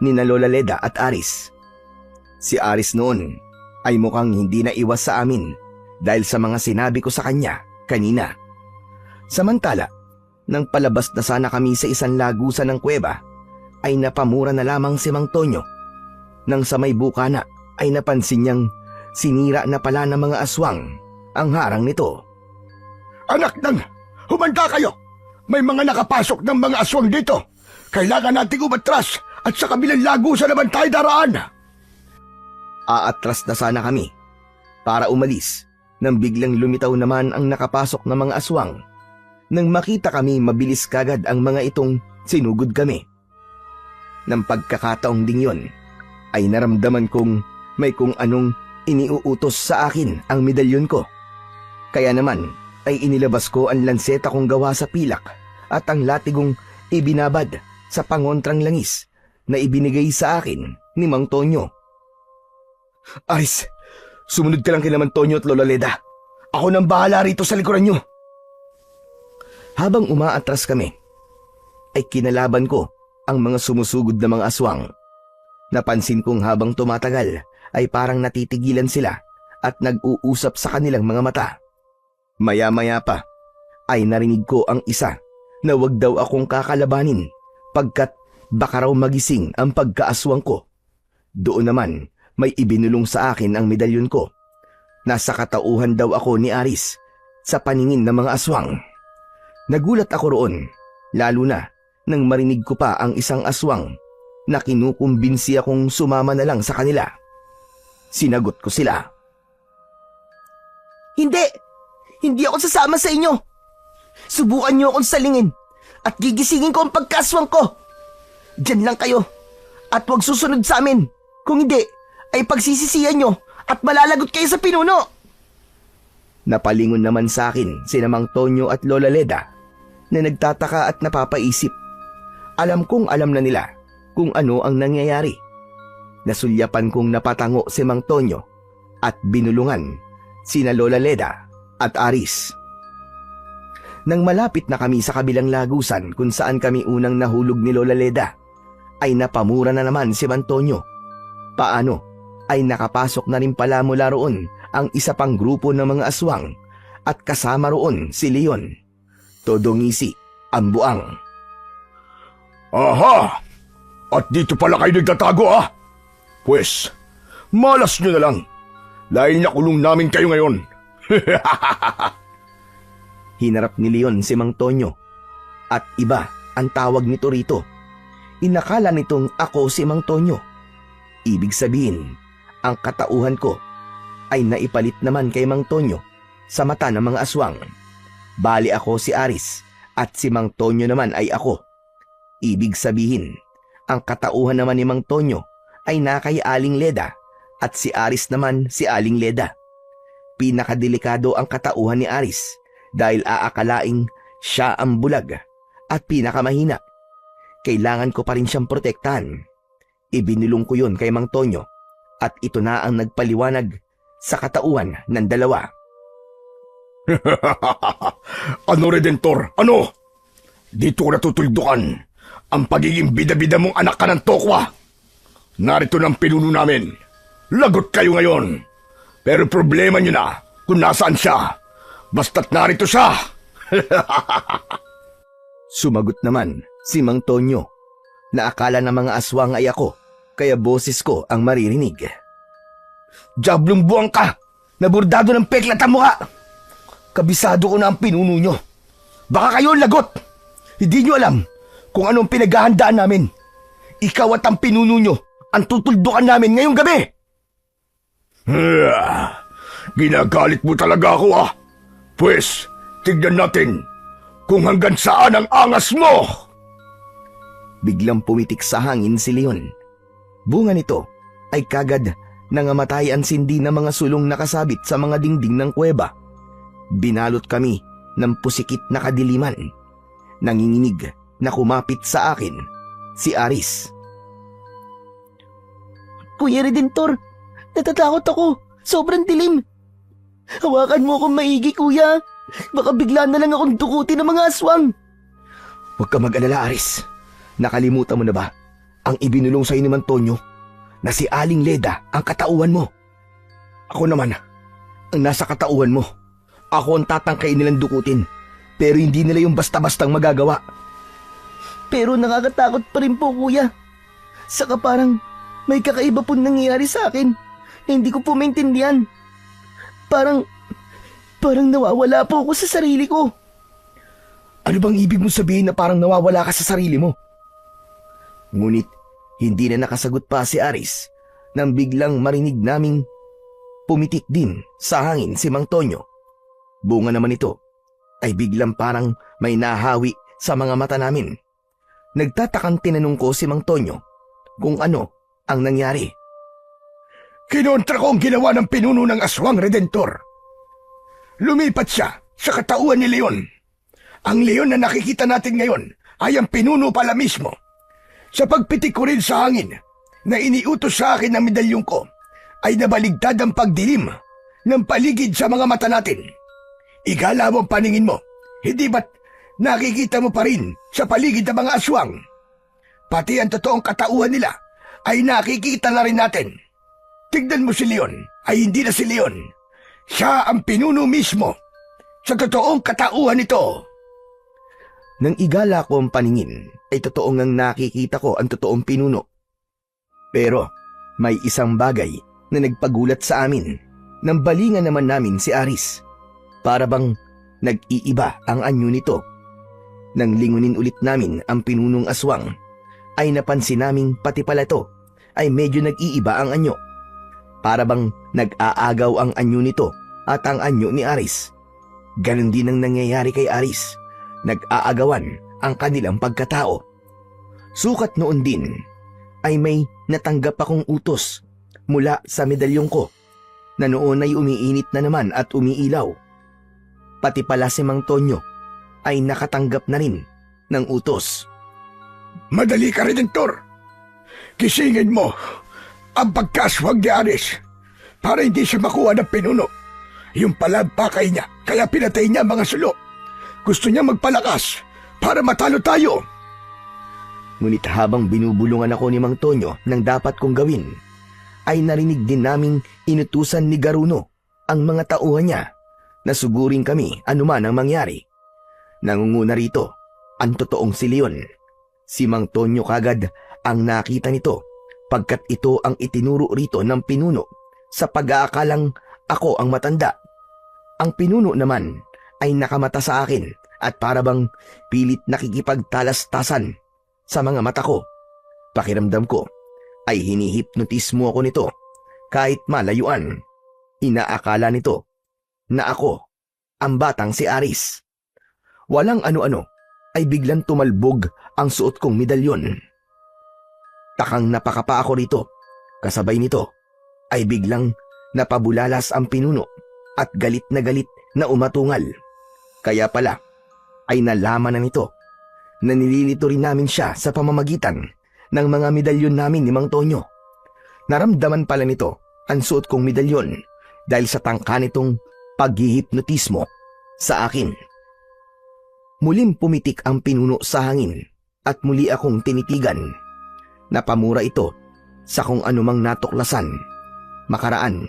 ni na Lola Leda at Aris. Si Aris noon ay mukhang hindi na iwas sa amin dahil sa mga sinabi ko sa kanya kanina. Samantala, nang palabas na sana kami sa isang lagusan ng kuweba, ay napamura na lamang si Mang Tonyo. Nang sa may bukana ay napansin niyang sinira na pala ng mga aswang ang harang nito. Anak nang, humanda kayo! May mga nakapasok ng mga aswang dito. Kailangan nating umatras at sa kabilang lagusan naman tayo daraan. Aatras na sana kami para umalis nang biglang lumitaw naman ang nakapasok na mga aswang. Nang makita kami, mabilis kagad ang mga itong sinugod kami. Nang pagkakataong ding yon, ay naramdaman kong may kung anong iniuutos sa akin ang medalyon ko. Kaya naman ay inilabas ko ang lanseta kong gawa sa pilak at ang latigong ibinabad sa pangontrang langis na ibinigay sa akin ni Mang Tonyo. Aris, sumunod ka lang kay Mang Tonyo at Lola Leda. Ako nang bahala rito sa likuran nyo. Habang umaatras kami, ay kinalaban ko ang mga sumusugod na mga aswang. Napansin kong habang tumatagal ay parang natitigilan sila at nag-uusap sa kanilang mga mata. Maya-maya pa ay narinig ko ang isa na wag daw akong kakalabanin pagkat baka raw magising ang pagkaaswang ko. Doon naman may ibinulong sa akin ang medalyon ko. Nasa katauhan daw ako ni Aris sa paningin ng mga aswang. Nagulat ako roon, lalo na nang marinig ko pa ang isang aswang na kinukumbinsi akong sumama na lang sa kanila. Sinagot ko sila. Hindi! Hindi ako sasama sa inyo! Subukan niyo akong salingin at gigisingin ko ang pagkaswang ko! Diyan lang kayo at huwag susunod sa amin. Kung hindi, ay pagsisisihan nyo at malalagot kayo sa pinuno! Napalingon naman sa akin sina Mang Tonyo at Lola Leda na nagtataka at napapaisip. Alam kong alam na nila kung ano ang nangyayari. Nasulyapan kong napatango si Mang Tonyo at binulungan sina Lola Leda at Aris. Nang malapit na kami sa kabilang lagusan kung saan kami unang nahulog ni Lola Leda, ay napamura na naman si Mang Tonyo. Paano ay nakapasok na rin pala mula roon ang isa pang grupo ng mga aswang at kasama roon si Leon. Todo ngisi ang buang. Aha! At dito pala kayo nagtatago, ah? Pwes, malas nyo na lang. Dahil nakulong namin kayo ngayon. Hinarap ni Leon si Mang Tonyo at iba ang tawag nito rito. Inakala nitong ako si Mang Tonyo. Ibig sabihin, ang katauhan ko ay naipalit naman kay Mang Tonyo sa mata ng mga aswang. Bali ako si Aris at si Mang Tonyo naman ay ako. Ibig sabihin, ang katauhan naman ni Mang Tonyo ay nakay Aling Leda at si Aris naman si Aling Leda. Pinakadelikado ang katauhan ni Aris dahil aakalaing siya ang bulag at pinakamahina. Kailangan ko pa rin siyang protektahan. Ibinulong ko yun kay Mang Tonyo at ito na ang nagpaliwanag sa katauhan ng dalawa. Ano, Redentor? Ano? Dito ko natutuldukan ang pagiging bida-bida mong anak ka ng tokwa. Narito ng pinuno namin. Lagot kayo ngayon. Pero problema nyo na kung nasaan siya. Basta't narito siya. Sumagot naman si Mang Tonyo na akala ng mga aswang ay ako, kaya boses ko ang maririnig. Diablong buwang ka! Naburdado ng peklat ang mukha! Kabisado ko na ang pinuno nyo. Baka kayo ang lagot! Hindi nyo alam kung anong pinaghahandaan namin. Ikaw at ang pinuno nyo ang tutuldukan namin ngayong gabi! Ginagalit mo talaga ako ah! Pwes, tignan natin kung hanggang saan ang angas mo! Biglang pumitik sa hangin si Leon. Bunga nito ay kagad nangamatay ang sindi ng mga sulong nakasabit sa mga dingding ng kuweba. Binalot kami ng pusikit na kadiliman. Nanginginig na kumapit sa akin si Aris. Kuya Redentor, natatakot ako. Sobrang dilim. Hawakan mo akong maigi, kuya. Baka bigla na lang akong dukutin ng mga aswang. Huwag ka mag-alala, Aris. Nakalimutan mo na ba ang ibinulong sa'yo ni Mang Tonyo na si Aling Leda ang katauhan mo? Ako naman, ang nasa katauhan mo. Ako ang tatangkain nilang dukutin, pero hindi nila yung basta-bastang magagawa. Pero nakakatakot pa rin po, kuya. Saka parang may kakaiba po nangyayari sa akin na hindi ko po maintindihan. Parang nawawala po ako sa sarili ko. Ano bang ibig mo sabihin na parang nawawala ka sa sarili mo? Ngunit hindi na nakasagot pa si Aris nang biglang marinig naming pumitik din sa hangin si Mang Tonyo. Bunga naman ito ay biglang parang may nahawi sa mga mata namin. Nagtatakang tinanong ko si Mang Tonyo kung ano ang nangyari. Kinontra ko ang ginawa ng pinuno ng aswang, Redentor. Lumipat siya sa katauhan ni Leon. Ang Leon na nakikita natin ngayon ay ang pinuno pala mismo. Sa pagpitik ko rin sa hangin na iniutos sa akin ng medalyong ko, ay nabaligtad ang pagdilim ng paligid sa mga mata natin. Igala mo ang paningin mo, hindi ba't nakikita mo pa rin sa paligid ng mga aswang? Pati ang totoong katauhan nila ay nakikita na rin natin. Tignan mo si Leon, ay hindi na si Leon. Siya ang pinuno mismo sa totoong katauhan nito. Nang igala ko ang paningin, ay totoong ngang nakikita ko ang totoong pinuno. Pero may isang bagay na nagpagulat sa amin. Nang balingan naman namin si Aris. Para bang nag-iiba ang anyo nito. Nang lingunin ulit namin ang pinunong aswang, ay napansin naming pati pala to ay medyo nag-iiba ang anyo. Para bang nag-aagaw ang anyo nito at ang anyo ni Aris. Ganon din ang nangyayari kay Aris. Nag-aagawan ang kanilang pagkatao. Sukat noon din ay may natanggap akong utos mula sa medalyong ko na noon ay umiinit na naman at umiilaw. Pati pala si Mang Tonyo ay nakatanggap na rin ng utos. Madali ka, Redentor. Kisingin mo ang pagkaswag ni Aris para hindi siya makuha ng pinuno. Yung pala pakay niya, kaya pinatay niya ang mga sulo. Gusto niya magpalakas para matalo tayo. Ngunit habang binubulungan ako ni Mang Tonyo ng dapat kong gawin, ay narinig din naming inutusan ni Garuno ang mga tauhan niya na sugurin kami anuman ang mangyari. Nangunguna rito ang totoong si Leon. Si Mang Tonyo kagad ang nakita nito pagkat ito ang itinuro rito ng pinuno sa pag-aakalang ako ang matanda. Ang pinuno naman ay nakamata sa akin at parabang pilit nakikipagtalastasan sa mga mata ko. Pakiramdam ko ay hinihipnotismo ako nito kahit malayuan. Inaakala nito na ako ang batang si Aris. Walang ano-ano ay biglang tumalbog ang suot kong medalyon. Takang napakapa ako rito. Kasabay nito ay biglang napabulalas ang pinuno at galit na umatungal. Kaya pala ay nalaman na nito na nililito rin namin siya sa pamamagitan ng mga medalyon namin ni Mang Tonyo. Naramdaman pala nito ang suot kong medalyon dahil sa tangka nitong paghihipnotismo sa akin. Muling pumitik ang pinuno sa hangin at muli akong tinitigan. Napamura ito sa kung anumang natuklasan. Makaraan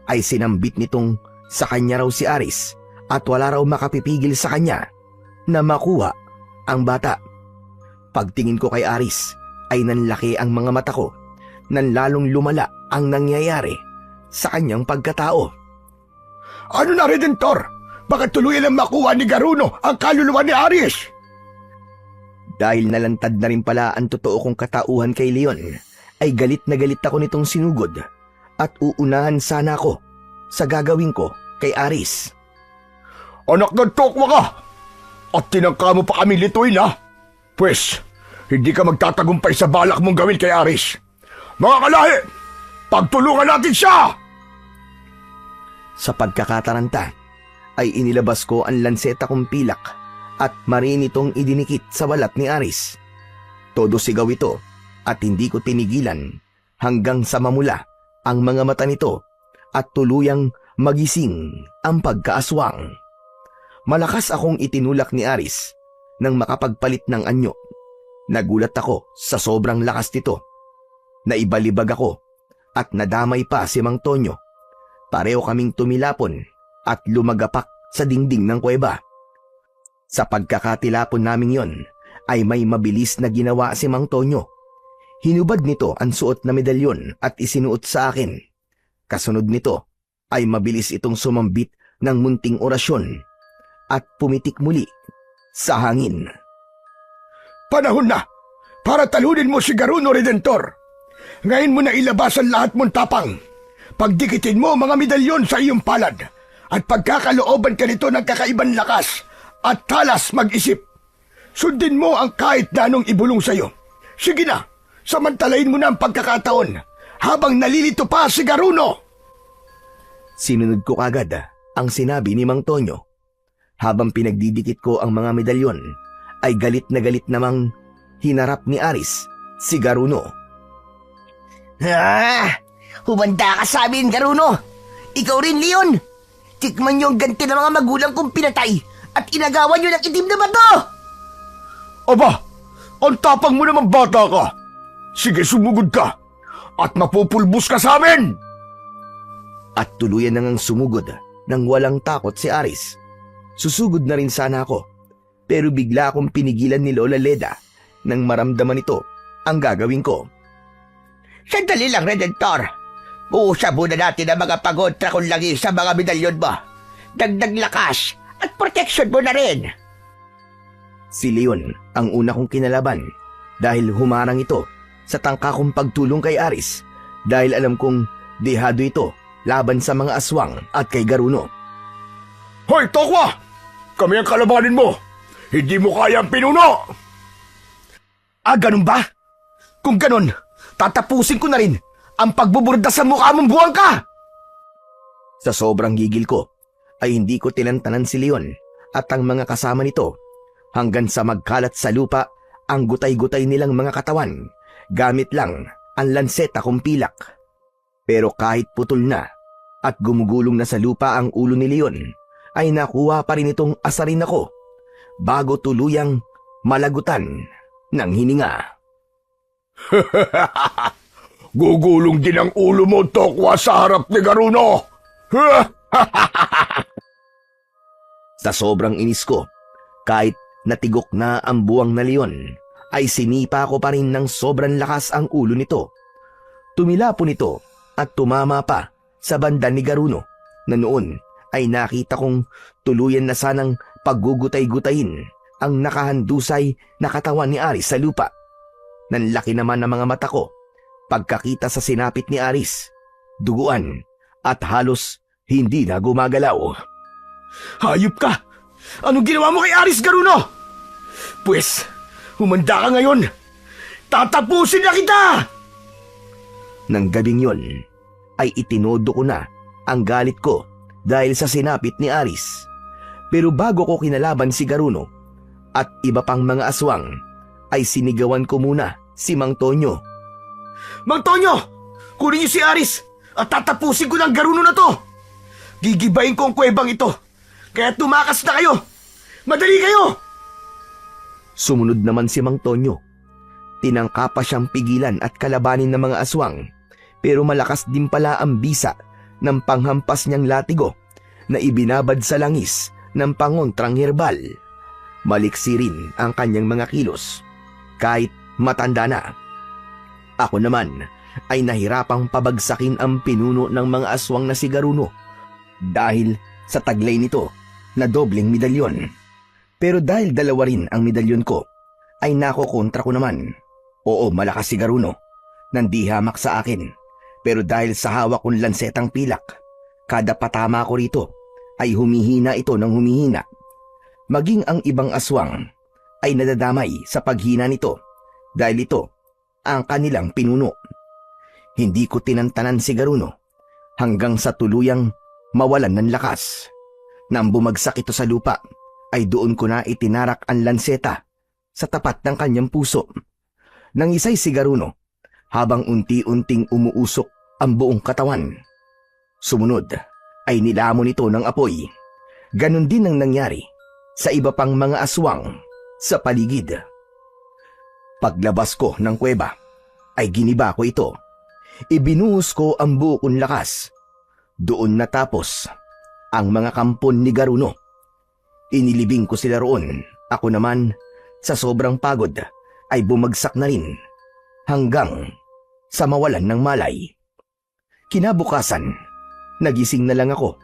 ay sinambit nitong sa kanya raw si Aris at wala raw makapipigil sa kanya na makuha ang bata. Pagtingin ko kay Aris ay nanlaki ang mga mata ko, nanlalong lumala ang nangyayari sa kanyang pagkatao. Ano na, Redentor? Bakit tuluyan ang makuha ni Garuno ang kaluluwa ni Aris? Dahil nalantad na rin pala ang totoo kong katauhan kay Leon, ay galit na galit ako nitong sinugod at uunahan sana ako sa gagawin ko kay Aris. Anak ng tokwa ka! At tinangka mo pa kami lituin, ha? Pwes, hindi ka magtatagumpay sa balak mong gawin kay Aris. Mga kalahi, pagtulungan natin siya! Sa pagkakataranta, ay inilabas ko ang lanseta kong pilak at marin itong idinikit sa balat ni Aris. Todo sigaw ito at hindi ko tinigilan hanggang sa mamula ang mga mata nito at tuluyang magising ang pagkaaswang. Malakas akong itinulak ni Aris nang makapagpalit ng anyo. Nagulat ako sa sobrang lakas nito. Naibalibag ako at nadamay pa si Mang Tonyo. Pareho kaming tumilapon at lumagapak sa dingding ng kuweba. Sa pagkakatilapon namin yon ay may mabilis na ginawa si Mang Tonyo. Hinubad nito ang suot na medalyon at isinuot sa akin. Kasunod nito ay mabilis itong sumambit ng munting orasyon at pumitik muli sa hangin. Panahon na para talunin mo si Garuno, Redentor. Ngayon mo na ilabas ang lahat mong tapang. Pagdikitin mo mga medalyon sa iyong palad at pagkakalooban ka nito ng kakaibang lakas at talas mag-isip. Sundin mo ang kahit na anong ibulong sa iyo. Sige na, samantalain mo na ang pagkakataon habang nalilito pa si Garuno. Sinunod ko kagad ang sinabi ni Mang Tonyo. Habang pinagdidikit ko ang mga medalyon, ay galit na galit namang hinarap ni Aris si Garuno. Humanda ka sa amin, Garuno! Ikaw rin, Leon! Tikman niyo ang ganti ng mga magulang kong pinatay at inagawan niyo ng itim na bato! Aba, ang tapang mo naman, bata ka. Sige, sumugod ka at mapupulbos ka sa amin! At tuluyan nang sumugod nang walang takot si Aris. Susugod na rin sana ako, pero bigla akong pinigilan ni Lola Leda nang maramdaman ito ang gagawin ko. Sandali lang, Redentor. Uusap muna natin ang mga pagontra kong lagi sa mga medalyon mo. Dagdag lakas at protection mo na rin. Si Leon ang una kong kinalaban dahil humarang ito sa tangka kong pagtulong kay Aris dahil alam kong dehado ito laban sa mga aswang at kay Garuno. Hoy, Tokwa! Kami ang kalabanin mo! Hindi mo kaya ang pinuno! Ganun ba? Kung ganun, tatapusin ko na rin ang pagbuburda sa mukha mong buwang ka! Sa sobrang gigil ko, ay hindi ko tinantanan si Leon at ang mga kasama nito hanggang sa magkalat sa lupa ang gutay-gutay nilang mga katawan gamit lang ang lanseta kong pilak. Pero kahit putol na at gumugulong na sa lupa ang ulo ni Leon, ay nakuha pa rin itong asarin ako bago tuluyang malagutan ng hininga. Gugulong din ang ulo mo, Tokwa, sa harap ni Garuno! Sa sobrang inis ko, kahit natigok na ang buwang na Leon, ay sinipa ko pa rin ng sobrang lakas ang ulo nito. Tumilapon ito at tumama pa sa banda ni Garuno na noon ay nakita kong tuluyan na sanang paggugutay-gutayin ang nakahandusay na katawan ni Aris sa lupa. Nanlaki naman ang mga mata ko pagkakita sa sinapit ni Aris, duguan at halos hindi na gumagalaw. Hayop ka! Anong ginawa mo kay Aris Garuno? Pwes, humanda ka ngayon. Tatapusin na kita! Nang gabing yon, ay itinodo ko na ang galit ko dahil sa sinapit ni Aris. Pero bago ko kinalaban si Garuno at iba pang mga aswang, ay sinigawan ko muna si Mang Tonyo. Mang Tonyo! Kunin niyo si Aris at tatapusin ko ng Garuno na to! Gigibayin ko ang kuwebang ito, kaya tumakas na kayo! Madali kayo! Sumunod naman si Mang Tonyo. Tinangka pa siyang pigilan at kalabanin ng mga aswang, pero malakas din pala ang bisa ng panghampas niyang latigo na ibinabad sa langis ng pangontrang herbal. Maliksi rin ang kanyang mga kilos, kahit matanda na. Ako naman ay nahirapang pabagsakin ang pinuno ng mga aswang na si Garuno dahil sa taglay nito na dobleng medalyon. Pero dahil dalawa rin ang medalyon ko, ay nakokontra ko naman. Oo, malakas si Garuno, nandi hamak sa akin. Pero dahil sa hawak kong lansetang pilak, kada patama ko rito ay humihina ito ng humihina. Maging ang ibang aswang ay nadadamay sa paghina nito dahil ito ang kanilang pinuno. Hindi ko tinantanan si Garuno hanggang sa tuluyang mawalan ng lakas. Nang bumagsak ito sa lupa, ay doon ko na itinarak ang lanseta sa tapat ng kanyang puso. Nangisay si Garuno habang unti-unting umuusok ang buong katawan. Sumunod ay nilamon ito ng apoy. Ganon din ang nangyari sa iba pang mga aswang sa paligid. Paglabas ko ng kuweba ay giniba ko ito. Ibinuhos ko ang buo kong lakas. Doon natapos ang mga kampon ni Garuno. Inilibing ko sila roon. Ako naman, sa sobrang pagod, ay bumagsak na rin hanggang sa mawalan ng malay. Kinabukasan, nagising na lang ako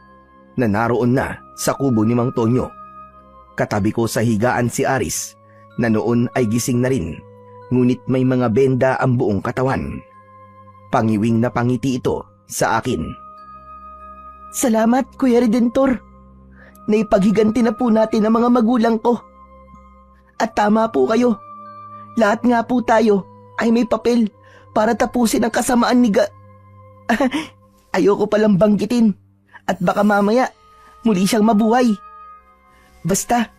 na naroon na sa kubo ni Mang Tonyo. Katabi ko sa higaan si Aris na noon ay gising na rin, ngunit may mga benda ang buong katawan. Pangiwing na pangiti ito sa akin. Salamat, Kuya Redentor. Naipaghiganti na po natin ang mga magulang ko. At tama po kayo. Lahat nga po tayo ay may papel para tapusin ang kasamaan ni Ayoko palang banggitin at baka mamaya muli siyang mabuhay. Basta,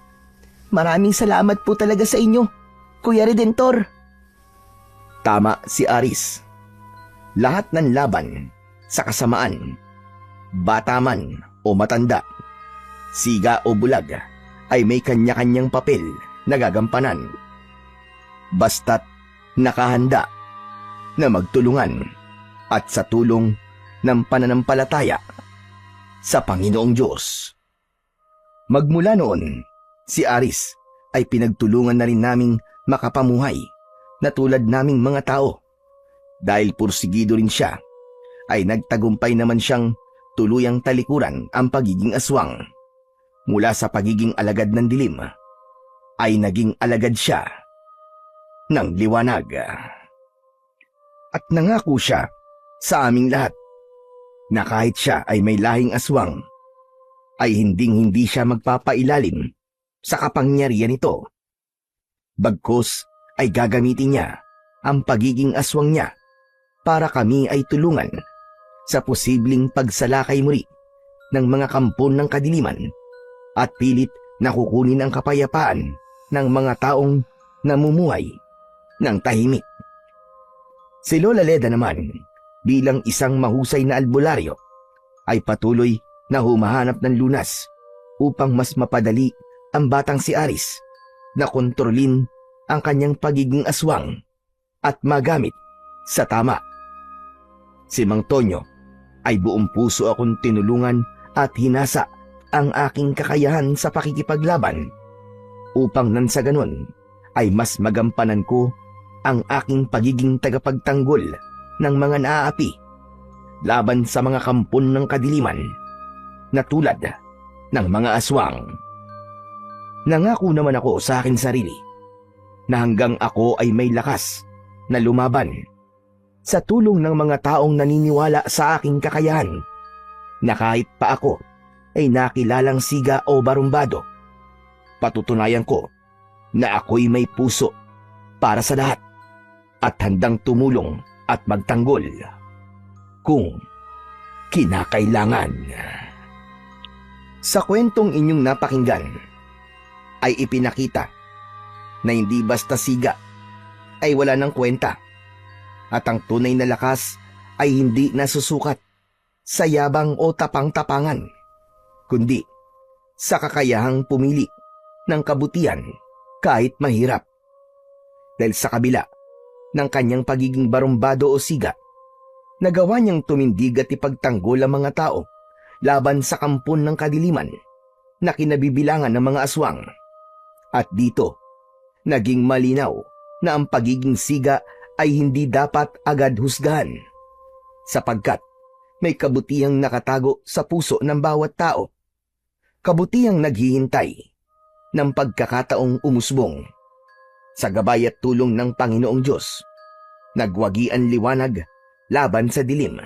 maraming salamat po talaga sa inyo, Kuya Redentor. Tama si Aris. Lahat ng laban sa kasamaan, bata man o matanda, siga o bulag, ay may kanya-kanyang papel na gagampanan. Basta't nakahanda na magtulungan at sa tulong ng pananampalataya sa Panginoong Diyos. Magmula noon, si Aris ay pinagtulungan na rin naming makapamuhay na tulad naming mga tao. Dahil pursigido rin siya, ay nagtagumpay naman siyang tuluyang talikuran ang pagiging aswang. Mula sa pagiging alagad ng dilim, ay naging alagad siya ng liwanag. At nangako siya sa aming lahat na kahit siya ay may lahing aswang, ay hinding-hindi siya magpapailalim sa kapangyarihan nito. Bagkus ay gagamitin niya ang pagiging aswang niya para kami ay tulungan sa posibleng pagsalakay muli ng mga kampon ng kadiliman at pilit na kukunin ang kapayapaan ng mga taong namumuhay ng tahimik. Si Lola Leda naman, bilang isang mahusay na albularyo, ay patuloy na humahanap ng lunas upang mas mapadali ang batang si Aris na kontrolin ang kanyang pagiging aswang at magamit sa tama. Si Mang Tonyo ay buong puso akong tinulungan at hinasa ang aking kakayahan sa pakikipaglaban upang nang sa ganon ay mas magampanan ko ang aking pagiging tagapagtanggol ng mga naaapi laban sa mga kampon ng kadiliman na tulad ng mga aswang. Nangako naman ako sa akin sarili na hanggang ako ay may lakas na lumaban sa tulong ng mga taong naniniwala sa aking kakayahan, na kahit pa ako ay nakilalang siga o barumbado, patutunayan ko na ako'y may puso para sa lahat at handang tumulong at magtanggol kung kinakailangan. Sa kwentong inyong napakinggan ay ipinakita na hindi basta siga ay wala ng kwenta, at ang tunay na lakas ay hindi nasusukat sa yabang o tapang-tapangan, kundi sa kakayahang pumili ng kabutihan kahit mahirap. Dahil sa kabila ng kanyang pagiging barumbado o siga, nagawa niyang tumindig at ipagtanggol ang mga tao laban sa kampon ng kadiliman na kinabibilangan ng mga aswang. At dito, naging malinaw na ang pagiging siga ay hindi dapat agad husgahan, sapagkat may kabutihang nakatago sa puso ng bawat tao. Kabutihang naghihintay ng pagkakataong umusbong. Sa gabay at tulong ng Panginoong Diyos, nagwagi ang liwanag laban sa dilim,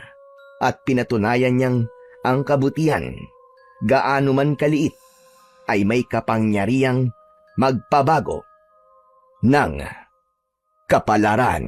at pinatunayan niyang ang kabutihan, gaano man kaliit, ay may kapangyarihang magpabago ng kapalaran.